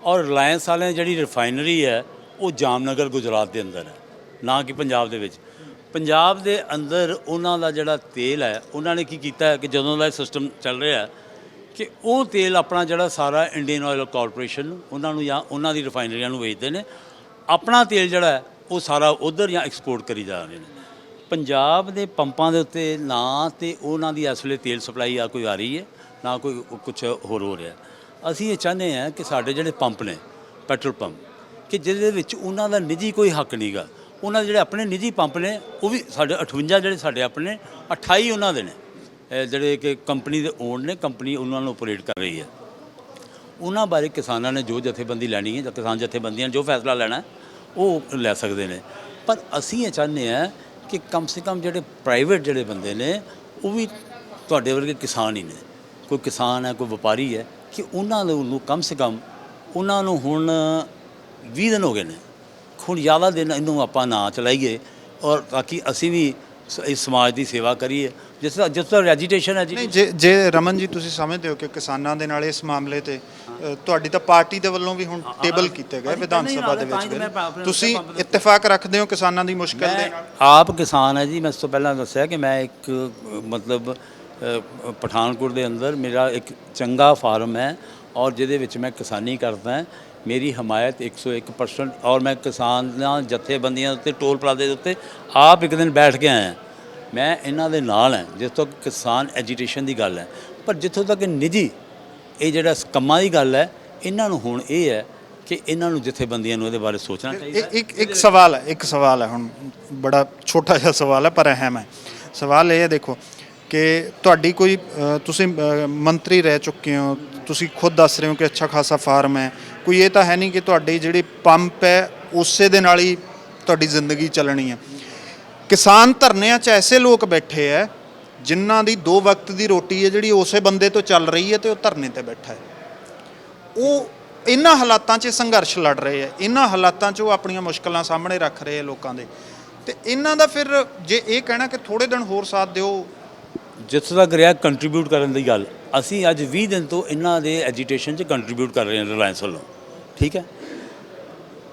ਔਰ ਰਿਲਾਇੰਸ ਵਾਲਿਆਂ ਦੀ ਜਿਹੜੀ ਰਿਫਾਈਨਰੀ ਹੈ ਉਹ ਜਾਮਨਗਰ ਗੁਜਰਾਤ ਦੇ ਅੰਦਰ ਹੈ, ਨਾ ਕਿ ਪੰਜਾਬ ਦੇ ਵਿੱਚ। ਪੰਜਾਬ ਦੇ ਅੰਦਰ ਉਹਨਾਂ ਦਾ ਜਿਹੜਾ ਤੇਲ ਹੈ, ਉਹਨਾਂ ਨੇ ਕੀ ਕੀਤਾ ਹੈ ਕਿ ਜਦੋਂ ਦਾ ਸਿਸਟਮ ਚੱਲ ਰਿਹਾ ਕਿ ਉਹ ਤੇਲ ਆਪਣਾ ਜਿਹੜਾ ਸਾਰਾ ਇੰਡੀਅਨ ਆਇਲ ਕਾਰਪੋਰੇਸ਼ਨ ਨੂੰ, ਉਹਨਾਂ ਨੂੰ ਜਾਂ ਉਹਨਾਂ ਦੀ ਰਿਫਾਈਨਰੀਆਂ ਨੂੰ ਵੇਚਦੇ ਨੇ। ਆਪਣਾ ਤੇਲ ਜਿਹੜਾ ਹੈ ਉਹ ਸਾਰਾ ਉਧਰ ਜਾਂ ਐਕਸਪੋਰਟ ਕਰੀ ਜਾ ਰਹੇ ਨੇ। ਪੰਜਾਬ ਦੇ ਪੰਪਾਂ ਦੇ ਉੱਤੇ ਨਾ ਤੇ ਉਹਨਾਂ ਦੀ ਇਸ ਵੇਲੇ ਤੇਲ ਸਪਲਾਈ ਆ ਕੋਈ ਆ ਰਹੀ ਹੈ, ਨਾ ਕੋਈ ਕੁਛ ਹੋਰ ਹੋ ਰਿਹਾ। ਅਸੀਂ ਇਹ ਚਾਹੁੰਦੇ ਹਾਂ ਕਿ ਸਾਡੇ ਜਿਹੜੇ ਪੰਪ ਨੇ, ਪੈਟਰੋਲ ਪੰਪ, ਕਿ ਜਿਹਦੇ ਵਿੱਚ ਉਹਨਾਂ ਦਾ ਨਿੱਜੀ ਕੋਈ ਹੱਕ ਨਹੀਂ ਗਾ। ਉਹਨਾਂ ਦੇ ਜਿਹੜੇ ਆਪਣੇ ਨਿੱਜੀ ਪੰਪ ਨੇ ਉਹ ਵੀ ਸਾਡੇ 58 ਜਿਹੜੇ ਸਾਡੇ ਆਪਣੇ, 28 ਉਹਨਾਂ ਦੇ ਨੇ ਜਿਹੜੇ ਕਿ ਕੰਪਨੀ ਦੇ ਓਨ ਨੇ, ਕੰਪਨੀ ਉਹਨਾਂ ਨੂੰ ਆਪਰੇਟ ਕਰ ਰਹੀ ਹੈ। ਉਹਨਾਂ ਬਾਰੇ ਕਿਸਾਨਾਂ ਨੇ ਜੋ ਜਥੇਬੰਦੀ ਲੈਣੀ ਹੈ ਜਾਂ ਕਿਸਾਨ ਜਥੇਬੰਦੀਆਂ ਨੇ ਜੋ ਫੈਸਲਾ ਲੈਣਾ ਹੈ, ਉਹ ਲੈ ਸਕਦੇ ਨੇ। ਪਰ ਅਸੀਂ ਇਹ ਚਾਹੁੰਦੇ ਹਾਂ ਕਿ ਕਮ ਸੇ ਕਮ ਜਿਹੜੇ ਪ੍ਰਾਈਵੇਟ ਜਿਹੜੇ ਬੰਦੇ ਨੇ ਉਹ ਵੀ ਤੁਹਾਡੇ ਵਰਗੇ ਕਿਸਾਨ ਹੀ ਨੇ, ਕੋਈ ਕਿਸਾਨ ਹੈ ਕੋਈ ਵਪਾਰੀ ਹੈ, ਕਿ ਉਹਨਾਂ ਨੂੰ ਕਮ ਸੇ ਕਮ ਉਹਨਾਂ ਨੂੰ ਹੁਣ 20 ਦਿਨ ਹੋ ਗਏ ਨੇ, ਹੁਣ ਜ਼ਿਆਦਾ ਦਿਨ ਇਹਨੂੰ ਆਪਾਂ ਨਾ ਚਲਾਈਏ ਔਰ ਤਾਂ ਕਿ ਅਸੀਂ ਵੀ ਇਸ ਸਮਾਜ ਦੀ ਸੇਵਾ ਕਰੀਏ। ਜਿਸ ਤਰ੍ਹਾਂ ਐਜੀਟੇਸ਼ਨ ਹੈ ਜੀ। ਨਹੀਂ, ਜੇ ਰਮਨ ਜੀ ਤੁਸੀਂ ਸਮਝਦੇ ਹੋ ਕਿ ਕਿਸਾਨਾਂ ਦੇ ਨਾਲ ਇਸ ਮਾਮਲੇ ਤੇ ਤੁਹਾਡੀ ਤਾਂ ਪਾਰਟੀ ਦੇ ਵੱਲੋਂ ਵੀ ਹੁਣ ਟੇਬਲ ਕੀਤੇ ਗਏ ਵਿਧਾਨ ਸਭਾ ਦੇ ਵਿੱਚ, ਤੁਸੀਂ ਇਤਫਾਕ ਰੱਖਦੇ ਹੋ ਕਿਸਾਨਾਂ ਦੀ ਮੁਸ਼ਕਲ ਦੇ ਨਾਲ? ਆਪ ਕਿਸਾਨ ਹੈ ਜੀ। ਮੈਂ ਇਸ ਤੋਂ ਪਹਿਲਾਂ ਦੱਸਿਆ ਕਿ ਮੈਂ ਇੱਕ ਮਤਲਬ ਪਠਾਨਕੋਟ ਦੇ ਅੰਦਰ ਮੇਰਾ ਇੱਕ ਚੰਗਾ ਫਾਰਮ ਹੈ ਔਰ ਜਿਹਦੇ ਵਿੱਚ ਮੈਂ ਕਿਸਾਨੀ ਕਰਦਾ। ਮੇਰੀ ਹਮਾਇਤ 101% ਔਰ ਮੈਂ ਕਿਸਾਨਾਂ ਜਥੇਬੰਦੀਆਂ ਉੱਤੇ ਟੋਲ ਪਲਾਜ਼ੇ ਦੇ ਉੱਤੇ ਆਪ ਇੱਕ ਦਿਨ ਬੈਠ ਕੇ ਆਇਆ। ਮੈਂ ਇਹਨਾਂ ਦੇ ਨਾਲ ਹਾਂ ਜਿਸ ਤੋਂ ਕਿਸਾਨ ਐਜੀਟੇਸ਼ਨ ਦੀ ਗੱਲ ਹੈ। ਪਰ ਜਿੱਥੋਂ ਤੱਕ ਨਿੱਜੀ ਇਹ ਜਿਹੜਾ ਕੰਮਾਂ ਦੀ ਗੱਲ ਹੈ, ਇਹਨਾਂ ਨੂੰ ਹੁਣ ਇਹ ਹੈ ਕਿ ਇਹਨਾਂ ਨੂੰ ਜਥੇਬੰਦੀਆਂ ਨੂੰ ਇਹਦੇ ਬਾਰੇ ਸੋਚਣਾ ਚਾਹੀਦਾ। ਇੱਕ ਸਵਾਲ ਹੈ ਹੁਣ, ਬੜਾ ਛੋਟਾ ਜਿਹਾ ਸਵਾਲ ਹੈ ਪਰ ਅਹਿਮ ਹੈ। ਸਵਾਲ ਇਹ ਹੈ, ਦੇਖੋ ਕਿ ਤੁਹਾਡੀ ਕੋਈ ਤੁਸੀਂ ਮੰਤਰੀ ਰਹਿ ਚੁੱਕੇ ਹੋ, ਤੁਸੀਂ ਖੁਦ ਦੱਸ ਰਹੇ ਹੋ ਕਿ ਅੱਛਾ ਖਾਸਾ ਫਾਰਮ ਹੈ, ਕੋਈ ਇਹ ਤਾਂ ਹੈ ਨਹੀਂ ਕਿ ਤੁਹਾਡੀ ਜਿਹੜੀ ਪੰਪ ਹੈ ਉਸੇ ਦੇ ਨਾਲ ਹੀ ਤੁਹਾਡੀ ਜ਼ਿੰਦਗੀ ਚੱਲਣੀ ਹੈ। ਕਿਸਾਨ ਧਰਨਿਆਂ 'ਚ ਐਸੇ ਲੋਕ ਬੈਠੇ ਹੈ ਜਿਨ੍ਹਾਂ ਦੀ 2 ਵਕਤ ਦੀ ਰੋਟੀ ਹੈ ਜਿਹੜੀ ਉਸੇ ਬੰਦੇ ਤੋਂ ਚੱਲ ਰਹੀ ਹੈ ਤੇ ਉਹ ਧਰਨੇ ਤੇ ਬੈਠਾ ਹੈ। ਉਹ ਇਹਨਾਂ ਹਾਲਾਤਾਂ 'ਚ ਸੰਘਰਸ਼ ਲੜ ਰਹੇ ਹੈ, ਇਹਨਾਂ ਹਾਲਾਤਾਂ 'ਚ ਉਹ ਆਪਣੀਆਂ ਮੁਸ਼ਕਲਾਂ ਸਾਹਮਣੇ ਰੱਖ ਰਹੇ ਹੈ ਲੋਕਾਂ ਦੇ, ਤੇ ਇਹਨਾਂ ਦਾ ਫਿਰ ਜੇ ਇਹ ਕਹਿਣਾ ਕਿ ਥੋੜ੍ਹੇ ਦਿਨ ਹੋਰ ਸਾਥ ਦਿਓ। ਜਿੱਥੋਂ ਤੱਕ ਰਿਹਾ ਕੰਟਰੀਬਿਊਟ ਕਰਨ ਦੀ ਗੱਲ, ਅਸੀਂ ਅੱਜ 20 ਦਿਨ ਤੋਂ ਇਹਨਾਂ ਦੇ ਐਜੀਟੇਸ਼ਨ 'ਚ ਕੰਟਰੀਬਿਊਟ ਕਰ ਰਹੇ ਹਾਂ ਰਿਲਾਇੰਸ ਵੱਲੋਂ, ਠੀਕ ਹੈ।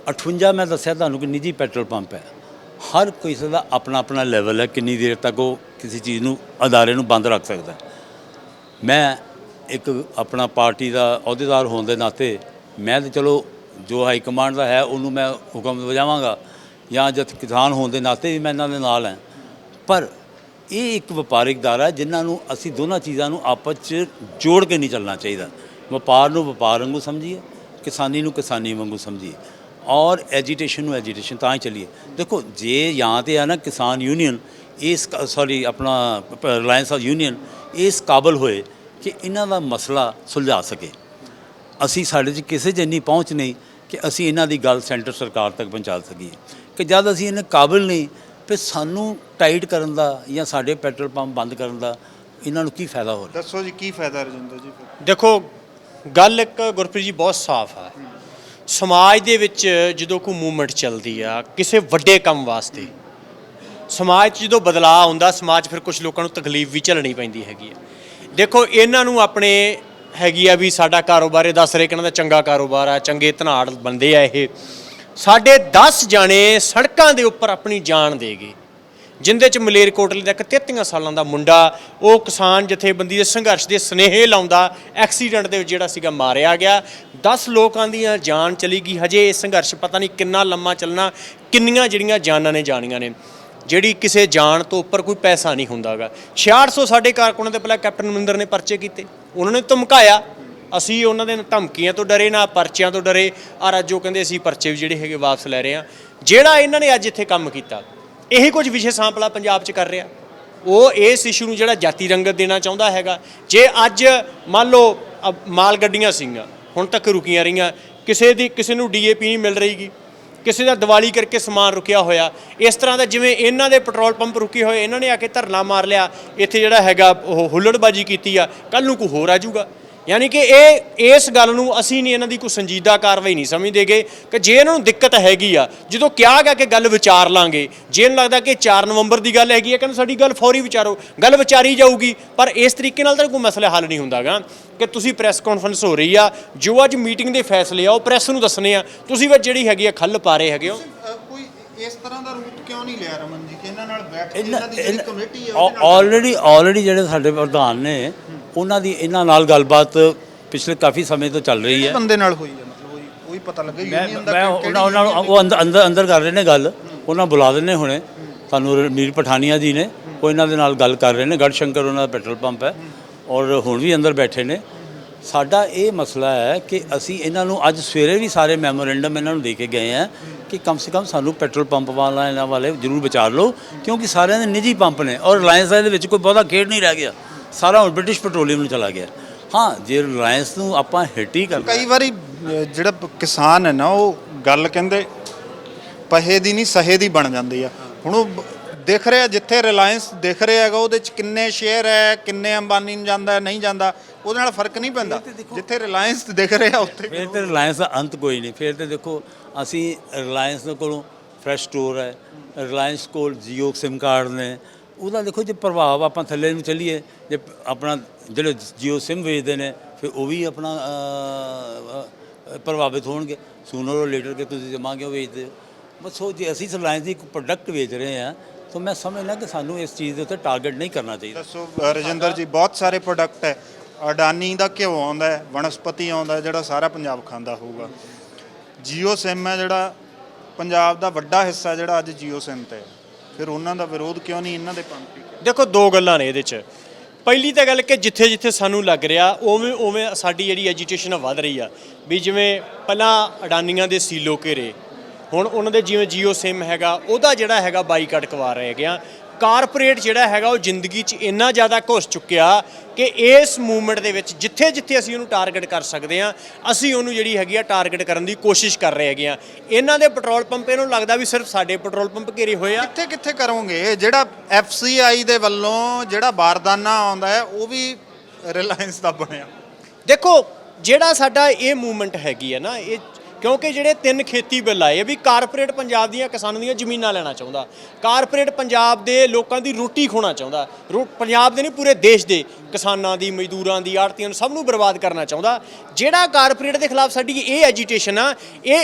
58 ਮੈਂ ਦੱਸਿਆ ਤੁਹਾਨੂੰ ਕਿ ਨਿੱਜੀ ਪੈਟਰੋਲ ਪੰਪ ਹੈ। ਹਰ ਕਿਸੇ ਦਾ ਆਪਣਾ ਆਪਣਾ ਲੈਵਲ ਹੈ, ਕਿੰਨੀ ਦੇਰ ਤੱਕ ਉਹ ਕਿਸੇ ਚੀਜ਼ ਨੂੰ ਅਦਾਰੇ ਨੂੰ ਬੰਦ ਰੱਖ ਸਕਦਾ। ਮੈਂ ਇੱਕ ਆਪਣਾ ਪਾਰਟੀ ਦਾ ਅਹੁਦੇਦਾਰ ਹੋਣ ਦੇ ਨਾਤੇ ਮੈਂ ਤਾਂ ਚਲੋ ਜੋ ਹਾਈ ਕਮਾਂਡ ਦਾ ਹੈ ਉਹਨੂੰ ਮੈਂ ਹੁਕਮ ਵਜਾਵਾਂਗਾ, ਜਾਂ ਜਦ ਕਿਸਾਨ ਹੋਣ ਦੇ ਨਾਤੇ ਵੀ ਮੈਂ ਇਹਨਾਂ ਦੇ ਨਾਲ ਹਾਂ। ਪਰ ਇਹ ਇੱਕ ਵਪਾਰਿਕ ਦਾਇਰਾ ਜਿਨ੍ਹਾਂ ਨੂੰ ਅਸੀਂ ਦੋਨਾਂ ਚੀਜ਼ਾਂ ਨੂੰ ਆਪਸ 'ਚ ਜੋੜ ਕੇ ਨਹੀਂ ਚੱਲਣਾ ਚਾਹੀਦਾ। ਵਪਾਰ ਨੂੰ ਵਪਾਰ ਵਾਂਗੂ ਸਮਝੀਏ, ਕਿਸਾਨੀ ਨੂੰ ਕਿਸਾਨੀ ਵਾਂਗੂ ਸਮਝੀਏ ਔਰ ਐਜੀਟੇਸ਼ਨ ਨੂੰ ਐਜੀਟੇਸ਼ਨ ਤਾਂ ਹੀ ਚੱਲੀਏ। ਦੇਖੋ ਜੇ ਜਾਂ ਤਾਂ ਹੈ ਨਾ ਕਿਸਾਨ ਯੂਨੀਅਨ ਆਪਣਾ ਰਿਲਾਇੰਸ ਯੂਨੀਅਨ ਇਸ ਕਾਬਲ ਹੋਏ ਕਿ ਇਹਨਾਂ ਦਾ ਮਸਲਾ ਸੁਲਝਾ ਸਕੇ। ਅਸੀਂ ਸਾਡੇ 'ਚ ਕਿਸੇ 'ਚ ਇੰਨੀ ਪਹੁੰਚ ਨਹੀਂ ਕਿ ਅਸੀਂ ਇਹਨਾਂ ਦੀ ਗੱਲ ਸੈਂਟਰ ਸਰਕਾਰ ਤੱਕ ਪਹੁੰਚਾ ਸਕੀਏ, ਕਿ ਜਦ ਅਸੀਂ ਇਹਨਾਂ ਕਾਬਲ ਨਹੀਂ ਫਿਰ ਸਾਨੂੰ ਟਾਈਟ ਕਰਨ ਦਾ ਜਾਂ ਸਾਡੇ ਪੈਟਰੋਲ ਪੰਪ ਬੰਦ ਕਰਨ ਦਾ ਇਹਨਾਂ ਨੂੰ ਕੀ ਫਾਇਦਾ ਹੋ ਰਿਹਾ? ਦੱਸੋ ਜੀ ਕੀ ਫਾਇਦਾ ਰਜਿੰਦਰ ਜੀ? ਦੇਖੋ ਗੱਲ ਇੱਕ ਗੁਰਪ੍ਰੀਤ ਜੀ ਬਹੁਤ ਸਾਫ਼ ਆ। ਸਮਾਜ ਦੇ ਵਿੱਚ ਜਦੋਂ ਕੋਈ ਮੂਵਮੈਂਟ ਚੱਲਦੀ ਆ ਕਿਸੇ ਵੱਡੇ ਕੰਮ ਵਾਸਤੇ, ਸਮਾਜ 'ਚ ਜਦੋਂ ਬਦਲਾਅ ਆਉਂਦਾ, ਸਮਾਜ ਫਿਰ ਕੁਝ ਲੋਕਾਂ ਨੂੰ ਤਕਲੀਫ ਵੀ ਝੱਲਣੀ ਪੈਂਦੀ ਹੈਗੀ ਆ। ਦੇਖੋ ਇਹਨਾਂ ਨੂੰ ਆਪਣੇ ਹੈਗੀ ਆ ਵੀ ਸਾਡਾ ਕਾਰੋਬਾਰ, ਇਹ ਦੱਸ ਰਹੇ ਕਿ ਇਹਨਾਂ ਦਾ ਚੰਗਾ ਕਾਰੋਬਾਰ ਆ, ਚੰਗੇ ਧਨਾੜ ਬੰਦੇ ਆ ਇਹ। ਸਾਡੇ 10 ਜਾਣੇ ਸੜਕਾਂ ਦੇ ਉੱਪਰ ਆਪਣੀ ਜਾਨ ਦੇ ਗਏ, ਜਿੰਦੇ 'ਚ ਮਲੇਰਕੋਟਲੇ ਦਾ ਇੱਕ 33 ਸਾਲਾਂ ਦਾ ਮੁੰਡਾ, ਉਹ ਕਿਸਾਨ ਜਥੇਬੰਦੀ ਦੇ ਸੰਘਰਸ਼ ਦੇ ਸੁਨੇਹੇ ਲਾਉਂਦਾ ਐਕਸੀਡੈਂਟ ਦੇ ਵਿੱਚ ਜਿਹੜਾ ਸੀਗਾ ਮਾਰਿਆ ਗਿਆ। 10 ਲੋਕਾਂ ਦੀਆਂ ਜਾਨ ਚਲੀ ਗਈ। ਹਜੇ ਇਹ ਸੰਘਰਸ਼ ਪਤਾ ਨਹੀਂ ਕਿੰਨਾ ਲੰਮਾ ਚੱਲਣਾ, ਕਿੰਨੀਆਂ ਜਿਹੜੀਆਂ ਜਾਨਾਂ ਨੇ ਜਾਣੀਆਂ ਨੇ। ਜਿਹੜੀ ਕਿਸੇ ਜਾਨ ਤੋਂ ਉੱਪਰ ਕੋਈ ਪੈਸਾ ਨਹੀਂ ਹੁੰਦਾਗਾ। 6600 ਸਾਡੇ ਕਾਰਕੁਨਾਂ ਦੇ ਪਹਿਲਾਂ ਕੈਪਟਨ ਅਮਰਿੰਦਰ ਨੇ ਪਰਚੇ ਕੀਤੇ, ਉਹਨਾਂ ਨੇ ਧਮਕਾਇਆ। ਅਸੀਂ ਉਹਨਾਂ ਦੇ ਧਮਕੀਆਂ ਤੋਂ ਡਰੇ ਨਾ ਪਰਚਿਆਂ ਤੋਂ ਡਰੇ। ਔਰ ਅੱਜ ਉਹ ਕਹਿੰਦੇ ਅਸੀਂ ਪਰਚੇ ਵੀ ਜਿਹੜੇ ਹੈਗੇ ਵਾਪਸ ਲੈ ਰਹੇ ਹਾਂ। ਜਿਹੜਾ ਇਹਨਾਂ ਨੇ ਅੱਜ ਇੱਥੇ ਕੰਮ ਕੀਤਾ, ਇਹੀ ਕੁਝ ਵਿਸ਼ੇ ਸਾਂਪਲਾ ਪੰਜਾਬ 'ਚ ਕਰ ਰਿਹਾ। ਉਹ ਇਸ ਇਸ਼ੂ ਨੂੰ ਜਿਹੜਾ ਜਾਤੀ ਰੰਗਤ ਦੇਣਾ ਚਾਹੁੰਦਾ ਹੈਗਾ। ਜੇ ਅੱਜ ਮੰਨ ਲਓ ਮਾਲ ਗੱਡੀਆਂ ਸੀਗੀਆਂ ਹੁਣ ਤੱਕ ਰੁਕੀਆਂ ਰਹੀਆਂ, ਕਿਸੇ ਨੂੰ ਡੀਏਪੀ ਨਹੀਂ ਮਿਲ ਰਹੀਗੀ, ਕਿਸੇ ਦਾ ਦੀਵਾਲੀ ਕਰਕੇ ਸਮਾਨ ਰੁਕਿਆ ਹੋਇਆ, ਇਸ ਤਰ੍ਹਾਂ ਦਾ ਜਿਵੇਂ ਇਹਨਾਂ ਦੇ ਪੈਟਰੋਲ ਪੰਪ ਰੁਕੇ ਹੋਏ, ਇਹਨਾਂ ਨੇ ਆ ਕੇ ਧਰਨਾ ਮਾਰ ਲਿਆ, ਇੱਥੇ ਜਿਹੜਾ ਹੈਗਾ ਉਹ ਹੁੱਲੜਬਾਜੀ ਕੀਤੀ ਆ, ਕੱਲ੍ਹ ਨੂੰ ਕੋਈ ਹੋਰ ਆ ਜਾਊਗਾ। ਯਾਨੀ ਕਿ ਇਸ ਗੱਲ ਨੂੰ ਅਸੀਂ ਨਹੀਂ ਇਹਨਾਂ ਦੀ ਕੋਈ ਸੰਜੀਦਾ ਕਾਰਵਾਈ ਨਹੀਂ ਸਮਝਦੇਗੇ ਕਿ ਜੇ ਇਹਨਾਂ ਨੂੰ ਦਿੱਕਤ ਹੈਗੀ ਆ, ਜਦੋਂ ਕਿਹਾ ਗਿਆ ਕਿ ਗੱਲ ਵਿਚਾਰ ਲਾਂਗੇ, ਜੇ ਇਹਨੂੰ ਲੱਗਦਾ ਕਿ 4 ਨਵੰਬਰ ਦੀ ਗੱਲ ਹੈਗੀ ਹੈ, ਕਹਿੰਦੇ ਸਾਡੀ ਗੱਲ ਫੌਰੀ ਵਿਚਾਰੋ, ਗੱਲ ਵਿਚਾਰੀ ਜਾਊਗੀ। ਪਰ ਇਸ ਤਰੀਕੇ ਨਾਲ ਤਾਂ ਕੋਈ ਮਸਲਾ ਹੱਲ ਨਹੀਂ ਹੁੰਦਾਗਾ ਕਿ ਤੁਸੀਂ ਪ੍ਰੈਸ ਕਾਨਫਰੰਸ ਹੋ ਰਹੀ ਆ, ਜੋ ਅੱਜ ਮੀਟਿੰਗ ਦੇ ਫੈਸਲੇ ਆ ਉਹ ਪ੍ਰੈਸ ਨੂੰ ਦੱਸਣੇ ਆ, ਤੁਸੀਂ ਵਿੱਚ ਜਿਹੜੀ ਹੈਗੀ ਆ ਖੱਲ ਪਾ ਰਹੇ ਹੈਗੇ ਹੋ। ਕੋਈ ਇਸ ਤਰ੍ਹਾਂ ਦਾ ਰੂਟ ਕਿਉਂ ਨਹੀਂ ਲਿਆ ਰਮਨ ਜੀ ਕਿ ਇਹਨਾਂ ਨਾਲ ਬੈਠ ਕੇ ਇਹਨਾਂ ਦੀ ਜਿਹੜੀ ਕਮੇਟੀ ਹੈ ਆਲਰੇਡੀ ਜਿਹੜੇ ਸਾਡੇ ਪ੍ਰਧਾਨ ਨੇ ਉਹਨਾਂ ਦੀ ਇਹਨਾਂ ਨਾਲ ਗੱਲਬਾਤ ਪਿਛਲੇ ਕਾਫੀ ਸਮੇਂ ਤੋਂ ਚੱਲ ਰਹੀ ਹੈ। ਬੰਦੇ ਨਾਲ ਹੋਈ ਹੈ, ਮਤਲਬ ਉਹੀ ਪਤਾ ਲੱਗਾ ਯੂਨੀਅਨ ਦਾ। ਮੈਂ ਉਹਨਾਂ ਨੂੰ ਉਹ ਅੰਦਰ ਕਰ ਰਹੇ ਨੇ ਗੱਲ, ਉਹਨਾਂ ਬੁਲਾ ਦਿੰਦੇ ਹੁਣੇ ਤੁਹਾਨੂੰ ਮੀਰ ਪਠਾਨੀਆ ਜੀ ਨੇ, ਉਹ ਇਹਨਾਂ ਦੇ ਨਾਲ ਗੱਲ ਕਰ ਰਹੇ ਨੇ। ਗੜ੍ਹ ਸ਼ੰਕਰ ਉਹਨਾਂ ਦਾ ਪੈਟਰੋਲ ਪੰਪ ਹੈ ਔਰ ਹੁਣ ਵੀ ਅੰਦਰ ਬੈਠੇ ਨੇ। ਸਾਡਾ ਇਹ ਮਸਲਾ ਹੈ ਕਿ ਅਸੀਂ ਇਹਨਾਂ ਨੂੰ ਅੱਜ ਸਵੇਰੇ ਵੀ ਸਾਰੇ ਮੈਮੋਰੈਂਡਮ ਇਹਨਾਂ ਨੂੰ ਦੇ ਕੇ ਗਏ ਹਾਂ ਕਿ ਕਮ ਸੇ ਕਮ ਸਾਨੂੰ ਪੈਟਰੋਲ ਪੰਪ ਵਾਲਾ ਇਹਨਾਂ ਵਾਲੇ ਜ਼ਰੂਰ ਵਿਚਾਰ ਲਓ, ਕਿਉਂਕਿ ਸਾਰਿਆਂ ਦੇ ਨਿੱਜੀ ਪੰਪ ਨੇ ਔਰ ਰਿਲਾਇੰਸ ਦੇ ਵਿੱਚ ਕੋਈ ਬਹੁਤਾ ਖੇਡ ਨਹੀਂ ਰਹਿ ਗਿਆ, ਸਾਰਾ ਹੁਣ ਬ੍ਰਿਟਿਸ਼ ਪੈਟਰੋਲੀਅਮ ਨੂੰ ਚਲਾ ਗਿਆ। ਹਾਂ ਜੇ ਰਿਲਾਇੰਸ ਨੂੰ ਆਪਾਂ ਹਿੱਟ ਹੀ ਕਰਨਾ ਕਈ ਵਾਰੀ ਜਿਹੜਾ ਕਿਸਾਨ ਹੈ ਨਾ ਉਹ ਗੱਲ ਕਹਿੰਦੇ ਪਹੇ ਦੀ ਨਹੀਂ ਸਹੇ ਦੀ ਬਣ ਜਾਂਦੀ ਆ। ਹੁਣ ਉਹ ਦਿਖ ਰਿਹਾ ਜਿੱਥੇ ਰਿਲਾਇੰਸ ਦਿਖ ਰਿਹਾ ਹੈਗਾ ਉਹਦੇ ਚ ਕਿੰਨੇ ਸ਼ੇਅਰ ਹੈ, ਕਿੰਨੇ ਅੰਬਾਨੀ ਨੂੰ ਜਾਂਦਾ ਨਹੀਂ ਜਾਂਦਾ, ਉਹਦੇ ਨਾਲ ਫਰਕ ਨਹੀਂ ਪੈਂਦਾ। ਜਿੱਥੇ ਰਿਲਾਇੰਸ ਦਿਖ ਰਿਹਾ ਉੱਥੇ ਫਿਰ ਤੇ ਰਿਲਾਇੰਸ ਦਾ ਅੰਤ ਕੋਈ ਨਹੀਂ। ਫਿਰ ਤੇ ਦੇਖੋ ਅਸੀਂ ਰਿਲਾਇੰਸ ਦੇ ਕੋਲੋਂ ਫਰੈਸ਼ ਸਟੋਰ ਹੈ, ਰਿਲਾਇੰਸ ਕੋਲ ਜੀਓ ਸਿਮ ਕਾਰਡ ਨੇ, ਉਹਦਾ ਦੇਖੋ ਜੇ ਪ੍ਰਭਾਵ ਆਪਾਂ ਥੱਲੇ ਨੂੰ ਚੱਲੀਏ, ਜੇ ਆਪਣਾ ਜਿਹੜੇ ਜੀਓ ਸਿਮ ਵੇਚਦੇ ਨੇ ਫਿਰ ਉਹ ਵੀ ਆਪਣਾ ਪ੍ਰਭਾਵਿਤ ਹੋਣਗੇ। ਸੂਨਰ ਔਰ ਲੇਟਰ ਕੇ ਤੁਸੀਂ ਜਮਾਂਗੇ ਉਹ ਵੇਚਦੇ ਹੋ। ਬਸ ਉਹ ਜੇ ਅਸੀਂ ਰਿਲਾਇੰਸ ਦੀ ਇੱਕ ਪ੍ਰੋਡਕਟ ਵੇਚ ਰਹੇ ਹਾਂ ਤਾਂ ਮੈਂ ਸਮਝਦਾ ਕਿ ਸਾਨੂੰ ਇਸ ਚੀਜ਼ ਦੇ ਉੱਤੇ ਟਾਰਗੇਟ ਨਹੀਂ ਕਰਨਾ ਚਾਹੀਦਾ। ਦੱਸੋ ਰਜਿੰਦਰ ਜੀ, ਬਹੁਤ ਸਾਰੇ ਪ੍ਰੋਡਕਟ ਹੈ। ਅਡਾਨੀ ਦਾ ਘਿਓ ਆਉਂਦਾ ਹੈ, ਵਨਸਪਤੀ ਆਉਂਦਾ ਜਿਹੜਾ ਸਾਰਾ ਪੰਜਾਬ ਖਾਂਦਾ ਹੋਊਗਾ। ਜੀਓ ਸਿਮ ਹੈ ਜਿਹੜਾ ਪੰਜਾਬ ਦਾ ਵੱਡਾ ਹਿੱਸਾ ਜਿਹੜਾ ਅੱਜ ਜੀਓ ਸਿਮ ਤੇ ਹੈ, ਫਿਰ ਉਹਨਾਂ ਦਾ ਵਿਰੋਧ ਕਿਉਂ ਨਹੀਂ ਇਹਨਾਂ ਦੇ ਪੰਪ? ਦੇਖੋ ਦੋ ਗੱਲਾਂ ਨੇ ਇਹਦੇ 'ਚ। ਪਹਿਲੀ ਤਾਂ ਗੱਲ ਕਿ ਜਿੱਥੇ ਜਿੱਥੇ ਸਾਨੂੰ ਲੱਗ ਰਿਹਾ ਉਵੇਂ ਉਵੇਂ ਸਾਡੀ ਜਿਹੜੀ ਐਜੀਟੇਸ਼ਨ ਵੱਧ ਰਹੀ ਆ। ਵੀ ਜਿਵੇਂ ਪਹਿਲਾਂ ਅਡਾਨੀਆਂ ਦੇ ਸੀਲੋ ਘੇਰੇ, ਹੁਣ ਉਹਨਾਂ ਦੇ ਜਿਵੇਂ ਜੀਓ ਸਿਮ ਹੈਗਾ ਉਹਦਾ ਜਿਹੜਾ ਹੈਗਾ ਬਾਈਕਾਟ ਕਰਵਾ ਰਹੇ ਹੈਗੇ ਆ। ਕਾਰਪੋਰੇਟ ਜਿਹੜਾ ਹੈਗਾ ਉਹ ਜ਼ਿੰਦਗੀ 'ਚ ਇੰਨਾ ਜ਼ਿਆਦਾ ਘੁਸ ਚੁੱਕਿਆ ਕਿ ਇਸ ਮੂਵਮੈਂਟ ਦੇ ਵਿੱਚ ਜਿੱਥੇ ਜਿੱਥੇ ਅਸੀਂ ਉਹਨੂੰ ਟਾਰਗੇਟ ਕਰ ਸਕਦੇ ਹਾਂ ਅਸੀਂ ਉਹਨੂੰ ਜਿਹੜੀ ਹੈਗੀ ਆ ਟਾਰਗੇਟ ਕਰਨ ਦੀ ਕੋਸ਼ਿਸ਼ ਕਰ ਰਹੇ ਹੈਗੇ ਆ। ਇਹਨਾਂ ਦੇ ਪੈਟਰੋਲ ਪੰਪ ਇਹਨੂੰ ਲੱਗਦਾ ਵੀ ਸਿਰਫ ਸਾਡੇ ਪੈਟਰੋਲ ਪੰਪ ਘੇਰੇ ਹੋਏ ਆ। ਕਿੱਥੇ ਕਿੱਥੇ ਕਰੋਗੇ? ਜਿਹੜਾ FCI ਦੇ ਵੱਲੋਂ ਜਿਹੜਾ ਬਾਰਦਾਨਾ ਆਉਂਦਾ ਹੈ ਉਹ ਵੀ ਰਿਲਾਇੰਸ ਦਾ ਬਣਿਆ। ਦੇਖੋ ਜਿਹੜਾ ਸਾਡਾ ਇਹ ਮੂਵਮੈਂਟ ਹੈਗੀ ਹੈ ਨਾ, ਇਹ ਕਿਉਂਕਿ ਜਿਹੜੇ 3 ਖੇਤੀ ਬਿੱਲ ਆਏ ਵੀ ਕਾਰਪੋਰੇਟ ਪੰਜਾਬ ਦੀਆਂ ਕਿਸਾਨਾਂ ਦੀਆਂ ਜ਼ਮੀਨਾਂ ਲੈਣਾ ਚਾਹੁੰਦਾ, ਕਾਰਪੋਰੇਟ ਪੰਜਾਬ ਦੇ ਲੋਕਾਂ ਦੀ ਰੋਟੀ ਖੋਣਾ ਚਾਹੁੰਦਾ, ਪੰਜਾਬ ਦੇ ਨਹੀਂ ਪੂਰੇ ਦੇਸ਼ ਦੇ ਕਿਸਾਨਾਂ ਦੀ, ਮਜ਼ਦੂਰਾਂ ਦੀ, ਆੜ੍ਹਤੀਆਂ ਨੂੰ ਸਭ ਨੂੰ ਬਰਬਾਦ ਕਰਨਾ ਚਾਹੁੰਦਾ। ਜਿਹੜਾ ਕਾਰਪੋਰੇਟ ਦੇ ਖਿਲਾਫ ਸਾਡੀ ਇਹ ਐਜੀਟੇਸ਼ਨ ਆ, ਇਹ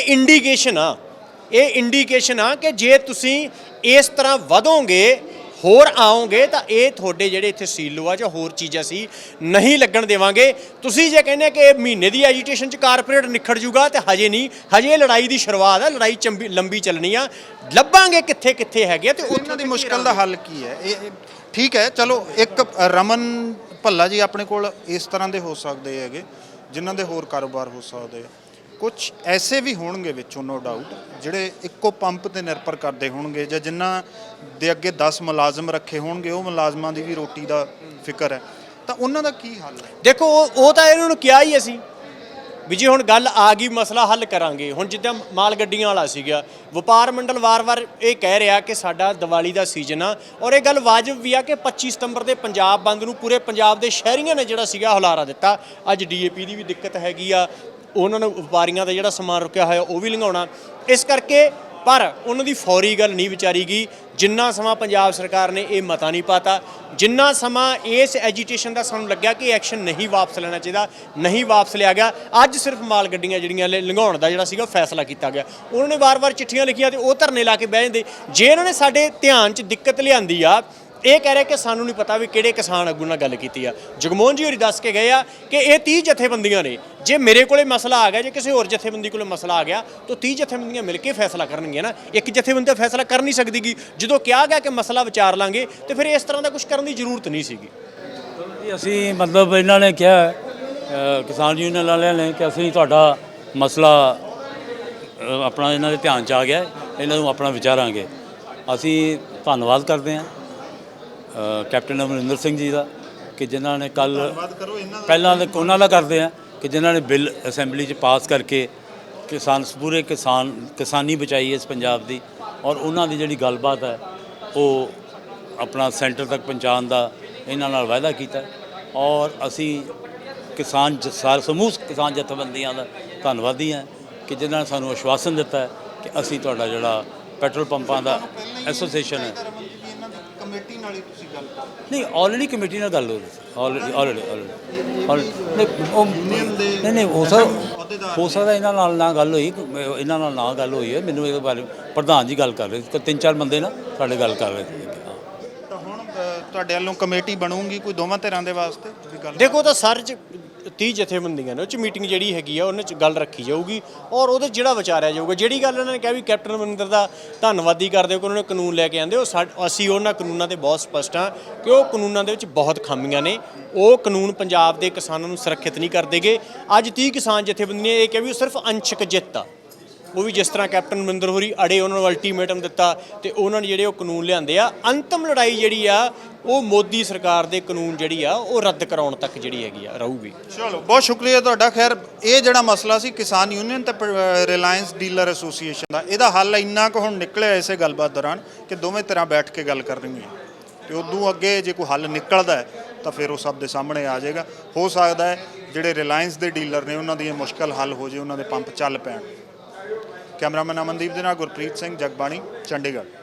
ਇੰਡੀਕੇਸ਼ਨ ਆ ਕਿ ਜੇ ਤੁਸੀਂ ਇਸ ਤਰ੍ਹਾਂ ਵਧੋਗੇ ਹੋਰ ਆਓਗੇ ਤਾਂ ਇਹ ਤੁਹਾਡੇ ਜਿਹੜੇ ਇੱਥੇ ਸੀਲੋ ਆ ਜਾਂ ਹੋਰ ਚੀਜ਼ਾਂ ਸੀ ਨਹੀਂ ਲੱਗਣ ਦੇਵਾਂਗੇ। ਤੁਸੀਂ ਜੇ ਕਹਿੰਦੇ ਕਿ ਮਹੀਨੇ ਦੀ ਐਜੀਟੇਸ਼ਨ 'ਚ ਕਾਰਪੋਰੇਟ ਨਿਖੜ ਜੂਗਾ ਤੇ ਹਜੇ ਨਹੀਂ, ਹਜੇ ਇਹ ਲੜਾਈ ਦੀ ਸ਼ੁਰੂਆਤ ਹੈ। ਲੜਾਈ ਲੰਬੀ ਚੱਲਣੀ ਆ, ਲੱਭਾਂਗੇ ਕਿੱਥੇ ਕਿੱਥੇ ਹੈਗੇ ਤੇ ਇਹਨਾਂ ਦੀ ਮੁਸ਼ਕਲ ਦਾ ਹੱਲ ਕੀ ਹੈ? ਇਹ ਠੀਕ ਹੈ, ਚਲੋ ਇੱਕ ਰਮਨ ਭੱਲਾ ਜੀ ਆਪਣੇ ਕੋਲ ਇਸ ਤਰ੍ਹਾਂ ਦੇ ਹੋ ਸਕਦੇ ਹੈਗੇ ਜਿਨ੍ਹਾਂ ਦੇ ਹੋਰ ਕਾਰੋਬਾਰ ਹੋ ਸਕਦੇ ਆ। ਕੁਝ ਐਸੇ ਵੀ ਹੋਣਗੇ ਵਿੱਚੋਂ ਨੋ ਡਾਊਟ ਜਿਹੜੇ ਇੱਕੋ ਪੰਪ ਤੇ ਨਿਰਭਰ ਕਰਦੇ ਹੋਣਗੇ ਜਾਂ ਜਿਨ੍ਹਾਂ ਦੇ ਅੱਗੇ 10 ਮੁਲਾਜ਼ਮ ਰੱਖੇ ਹੋਣਗੇ, ਉਹ ਮੁਲਾਜ਼ਮਾਂ ਦੀ ਵੀ ਰੋਟੀ ਦਾ ਫਿਕਰ ਹੈ, ਤਾਂ ਉਹਨਾਂ ਦਾ ਕੀ ਹੱਲ ਹੈ? ਦੇਖੋ ਉਹ ਤਾਂ ਇਹਨਾਂ ਨੂੰ ਕਿਹਾ ਹੀ ਅਸੀਂ ਵੀ ਜੇ ਹੁਣ ਗੱਲ ਆ ਗਈ ਮਸਲਾ ਹੱਲ ਕਰਾਂਗੇ। ਹੁਣ ਜਿੱਦਾਂ ਮਾਲ ਗੱਡੀਆਂ ਵਾਲਾ ਸੀਗਾ, ਵਪਾਰ ਮੰਡਲ ਵਾਰ-ਵਾਰ ਇਹ ਕਹਿ ਰਿਹਾ ਕਿ ਸਾਡਾ ਦੀਵਾਲੀ ਦਾ ਸੀਜ਼ਨ ਆ ਔਰ ਇਹ ਗੱਲ ਵਾਜਬ ਵੀ ਆ ਕਿ 25 ਸਤੰਬਰ ਦੇ ਪੰਜਾਬ ਬੰਦ ਨੂੰ ਪੂਰੇ ਪੰਜਾਬ ਦੇ ਸ਼ਹਿਰੀਆਂ ਨੇ ਜਿਹੜਾ ਸੀਗਾ ਹੁਲਾਰਾ ਦਿੱਤਾ। ਅੱਜ DAP ਦੀ ਵੀ ਦਿੱਕਤ ਹੈਗੀ ਆ, ਉਹਨਾਂ ਨੂੰ ਵਪਾਰੀਆਂ ਦਾ ਜਿਹੜਾ ਸਮਾਨ ਰੁਕਿਆ ਹੋਇਆ ਉਹ ਵੀ ਲੰਘਾਉਣਾ। ਇਸ ਕਰਕੇ ਪਰ ਉਹਨਾਂ ਦੀ ਫੌਰੀ ਗੱਲ ਨਹੀਂ ਵਿਚਾਰੀ ਗਈ। ਜਿੰਨਾ ਸਮਾਂ ਪੰਜਾਬ ਸਰਕਾਰ ਨੇ ਇਹ ਮਤਾ ਨਹੀਂ ਪਾਤਾ, ਜਿੰਨਾ ਸਮਾਂ ਇਸ ਐਜੀਟੇਸ਼ਨ ਦਾ ਸਾਨੂੰ ਲੱਗਿਆ ਕਿ ਐਕਸ਼ਨ ਨਹੀਂ ਵਾਪਸ ਲੈਣਾ ਚਾਹੀਦਾ, ਨਹੀਂ ਵਾਪਸ ਲਿਆ ਗਿਆ। ਅੱਜ ਸਿਰਫ ਮਾਲ ਗੱਡੀਆਂ ਜਿਹੜੀਆਂ ਲੰਘਾਉਣ ਦਾ ਜਿਹੜਾ ਸੀਗਾ ਫੈਸਲਾ ਕੀਤਾ ਗਿਆ। ਉਹਨਾਂ ਨੇ ਵਾਰ-ਵਾਰ ਚਿੱਠੀਆਂ ਲਿਖੀਆਂ ਤੇ ਉਹ ਧਰਨੇ ਲਾ ਕੇ ਬਹਿ ਜਾਂਦੇ। ਜੇ ਇਹਨਾਂ ਨੇ ਸਾਡੇ ਧਿਆਨ 'ਚ ਦਿੱਕਤ ਲਿਆਂਦੀ ਆ, ਇਹ ਕਹਿ ਰਿਹਾ ਕਿ ਸਾਨੂੰ ਨਹੀਂ ਪਤਾ ਵੀ ਕਿਹੜੇ ਕਿਸਾਨ ਆਗੂ ਨਾਲ ਗੱਲ ਕੀਤੀ ਆ। ਜਗਮੋਹਨ ਜੀ ਹੋਰੀ ਦੱਸ ਕੇ ਗਏ ਆ ਕਿ ਇਹ 30 ਜਥੇਬੰਦੀਆਂ ਨੇ। ਜੇ ਮੇਰੇ ਕੋਲੇ ਮਸਲਾ ਆ ਗਿਆ, ਜੇ ਕਿਸੇ ਹੋਰ ਜਥੇਬੰਦੀ ਕੋਲੇ ਮਸਲਾ ਆ ਗਿਆ ਤਾਂ 30 ਜਥੇਬੰਦੀਆਂ ਮਿਲ ਕੇ ਫੈਸਲਾ ਕਰਨਗੀਆਂ ਨਾ। ਇੱਕ ਜਥੇਬੰਦੀ ਤਾਂ ਫੈਸਲਾ ਕਰ ਨਹੀਂ ਸਕਦੀਗੀ। ਜਦੋਂ ਕਿਹਾ ਗਿਆ ਕਿ ਮਸਲਾ ਵਿਚਾਰ ਲਾਂਗੇ ਤੇ ਫਿਰ ਇਸ ਤਰ੍ਹਾਂ ਦਾ ਕੁਝ ਕਰਨ ਦੀ ਜ਼ਰੂਰਤ ਨਹੀਂ ਸੀਗੀ। ਅਸੀਂ ਮਤਲਬ ਇਹਨਾਂ ਨੇ ਕਿਹਾ ਕਿਸਾਨ ਯੂਨੀਅਨ ਵਾਲਿਆਂ ਨੇ ਕਿ ਅਸੀਂ ਤੁਹਾਡਾ ਮਸਲਾ ਆਪਣਾ ਇਹਨਾਂ ਦੇ ਧਿਆਨ 'ਚ ਆ ਗਿਆ, ਇਹਨਾਂ ਨੂੰ ਆਪਣਾ ਵਿਚਾਰਾਂਗੇ। ਅਸੀਂ ਧੰਨਵਾਦ ਕਰਦੇ ਹਾਂ ਕੈਪਟਨ ਅਮਰਿੰਦਰ ਸਿੰਘ ਜੀ ਦਾ ਕਿ ਜਿਨ੍ਹਾਂ ਨੇ ਕੱਲ ਪਹਿਲਾਂ ਉਹਨਾਂ ਦਾ ਕਰਦੇ ਆ ਕਿ ਜਿਨ੍ਹਾਂ ਨੇ ਬਿੱਲ ਅਸੈਂਬਲੀ 'ਚ ਪਾਸ ਕਰਕੇ ਪੂਰੇ ਕਿਸਾਨੀ ਬਚਾਈ ਇਸ ਪੰਜਾਬ ਦੀ, ਔਰ ਉਹਨਾਂ ਦੀ ਜਿਹੜੀ ਗੱਲਬਾਤ ਹੈ ਉਹ ਆਪਣਾ ਸੈਂਟਰ ਤੱਕ ਪਹੁੰਚਾਉਣ ਦਾ ਇਹਨਾਂ ਨਾਲ ਵਾਅਦਾ ਕੀਤਾ। ਔਰ ਅਸੀਂ ਸਮੂਹ ਕਿਸਾਨ ਜਥੇਬੰਦੀਆਂ ਦਾ ਧੰਨਵਾਦੀ ਹਾਂ ਕਿ ਜਿਨ੍ਹਾਂ ਨੇ ਸਾਨੂੰ ਆਸ਼ਵਾਸਨ ਦਿੱਤਾ ਹੈ ਕਿ ਅਸੀਂ ਤੁਹਾਡਾ ਜਿਹੜਾ ਪੈਟਰੋਲ ਪੰਪਾਂ ਦਾ ਐਸੋਸੀਏਸ਼ਨ ਹੈ ਕਮੇਟੀ ਨਾਲ ਹੀ ਤੁਸੀਂ ਗੱਲ ਕਰੋ। ਨਹੀਂ, ਆਲਰੇਡੀ ਕਮੇਟੀ ਨਾਲ ਗੱਲ ਹੋ ਰਹੀ ਸੀ। ਆਲਰੇਡੀ ਨਹੀਂ ਹੋ ਸਕਦਾ ਇਹਨਾਂ ਨਾਲ ਨਾ ਗੱਲ ਹੋਈ, ਇਹਨਾਂ ਨਾਲ ਨਾ ਗੱਲ ਹੋਈ ਹੈ। ਮੈਨੂੰ ਇਹਦੇ ਬਾਰੇ ਪ੍ਰਧਾਨ ਜੀ ਗੱਲ ਕਰ ਰਹੇ ਸੀ, 3-4 ਬੰਦੇ ਨਾ ਸਾਡੇ ਗੱਲ ਕਰ ਰਹੇ ਸੀ। ਤਾਂ ਹੁਣ ਤੁਹਾਡੇ ਵੱਲੋਂ ਕਮੇਟੀ ਬਣੂਗੀ ਕੋਈ ਦੋਵਾਂ ਧਿਰਾਂ ਦੇ ਵਾਸਤੇ ਵੀ ਗੱਲ? ਦੇਖੋ ਤਾਂ ਸਰ 'ਚ 30 ਜਥੇਬੰਦੀਆਂ ਨੇ, ਉਹ 'ਚ ਮੀਟਿੰਗ ਜਿਹੜੀ ਹੈਗੀ ਆ ਉਹਨਾਂ 'ਚ ਗੱਲ ਰੱਖੀ ਜਾਊਗੀ ਔਰ ਉਹਦੇ ਜਿਹੜਾ ਵਿਚਾਰਿਆ ਜਾਊਗਾ। ਜਿਹੜੀ ਗੱਲ ਉਹਨਾਂ ਨੇ ਕਿਹਾ ਵੀ ਕੈਪਟਨ ਅਮਰਿੰਦਰ ਦਾ ਧੰਨਵਾਦੀ ਕਰਦੇ ਹੋ ਕਿ ਉਹਨਾਂ ਨੇ ਕਾਨੂੰਨ ਲੈ ਕੇ ਆਂਦੇ, ਉਹ ਅਸੀਂ ਉਹਨਾਂ ਕਾਨੂੰਨਾਂ 'ਤੇ ਬਹੁਤ ਸਪਸ਼ਟ ਹਾਂ ਕਿ ਉਹ ਕਾਨੂੰਨਾਂ ਦੇ ਵਿੱਚ ਬਹੁਤ ਖਾਮੀਆਂ ਨੇ। ਉਹ ਕਾਨੂੰਨ ਪੰਜਾਬ ਦੇ ਕਿਸਾਨਾਂ ਨੂੰ ਸੁਰੱਖਿਅਤ ਨਹੀਂ ਕਰਦੇਗੇ। ਅੱਜ 30 ਕਿਸਾਨ ਜਥੇਬੰਦੀਆਂ ਇਹ ਕਿਹਾ ਵੀ ਉਹ ਸਿਰਫ ਅੰਸ਼ਕ ਜਿੱਤ ਆ, ਉਹ ਵੀ ਜਿਸ ਤਰ੍ਹਾਂ ਕੈਪਟਨ ਅਮਰਿੰਦਰ ਹੋਰੀ ਅੜੇ, ਉਹਨਾਂ ਨੂੰ ਅਲਟੀਮੇਟਮ ਦਿੱਤਾ ਤੇ ਉਹਨਾਂ ਨੇ ਜਿਹੜੇ ਉਹ ਕਾਨੂੰਨ ਲਿਆਂਦੇ ਆ। ਅੰਤਮ ਲੜਾਈ ਜਿਹੜੀ ਆ ਉਹ ਮੋਦੀ ਸਰਕਾਰ ਦੇ ਕਾਨੂੰਨ ਜਿਹੜੀ ਆ ਉਹ ਰੱਦ ਕਰਾਉਣ ਤੱਕ ਜਿਹੜੀ ਹੈਗੀ ਆ ਰਹੂਗੀ। ਚਲੋ ਬਹੁਤ ਸ਼ੁਕਰੀਆ ਤੁਹਾਡਾ। ਖੈਰ ਇਹ ਜਿਹੜਾ ਮਸਲਾ ਸੀ ਕਿਸਾਨ ਯੂਨੀਅਨ ਤੇ ਰਿਲਾਇੰਸ ਡੀਲਰ ਐਸੋਸੀਏਸ਼ਨ ਦਾ, ਇਹਦਾ ਹੱਲ ਇੰਨਾ ਕੁ ਹੁਣ ਨਿਕਲਿਆ ਇਸੇ ਗੱਲਬਾਤ ਦੌਰਾਨ ਕਿ ਦੋਵੇਂ ਤਰ੍ਹਾਂ ਬੈਠ ਕੇ ਗੱਲ ਕਰਨਗੀਆਂ ਤੇ ਉਦੋਂ ਅੱਗੇ ਜੇ ਕੋਈ ਹੱਲ ਨਿਕਲਦਾ ਹੈ ਤਾਂ ਫਿਰ ਉਹ ਸਭ ਦੇ ਸਾਹਮਣੇ ਆ ਜਾਏਗਾ। ਹੋ ਸਕਦਾ ਹੈ ਜਿਹੜੇ ਰਿਲਾਇੰਸ ਦੇ ਡੀਲਰ ਨੇ ਉਹਨਾਂ ਦੀ ਇਹ ਮੁਸ਼ਕਲ ਹੱਲ ਹੋ ਜੇ, ਉਹਨਾਂ ਦੇ ਪੰਪ ਚੱਲ ਪੈਣ। ਕੈਮਰਾਮੈਨ ਅਮਨਦੀਪ ਦੇ ਨਾਲ ਗੁਰਪ੍ਰੀਤ ਸਿੰਘ, ਜਗਬਾਣੀ, ਚੰਡੀਗੜ੍ਹ।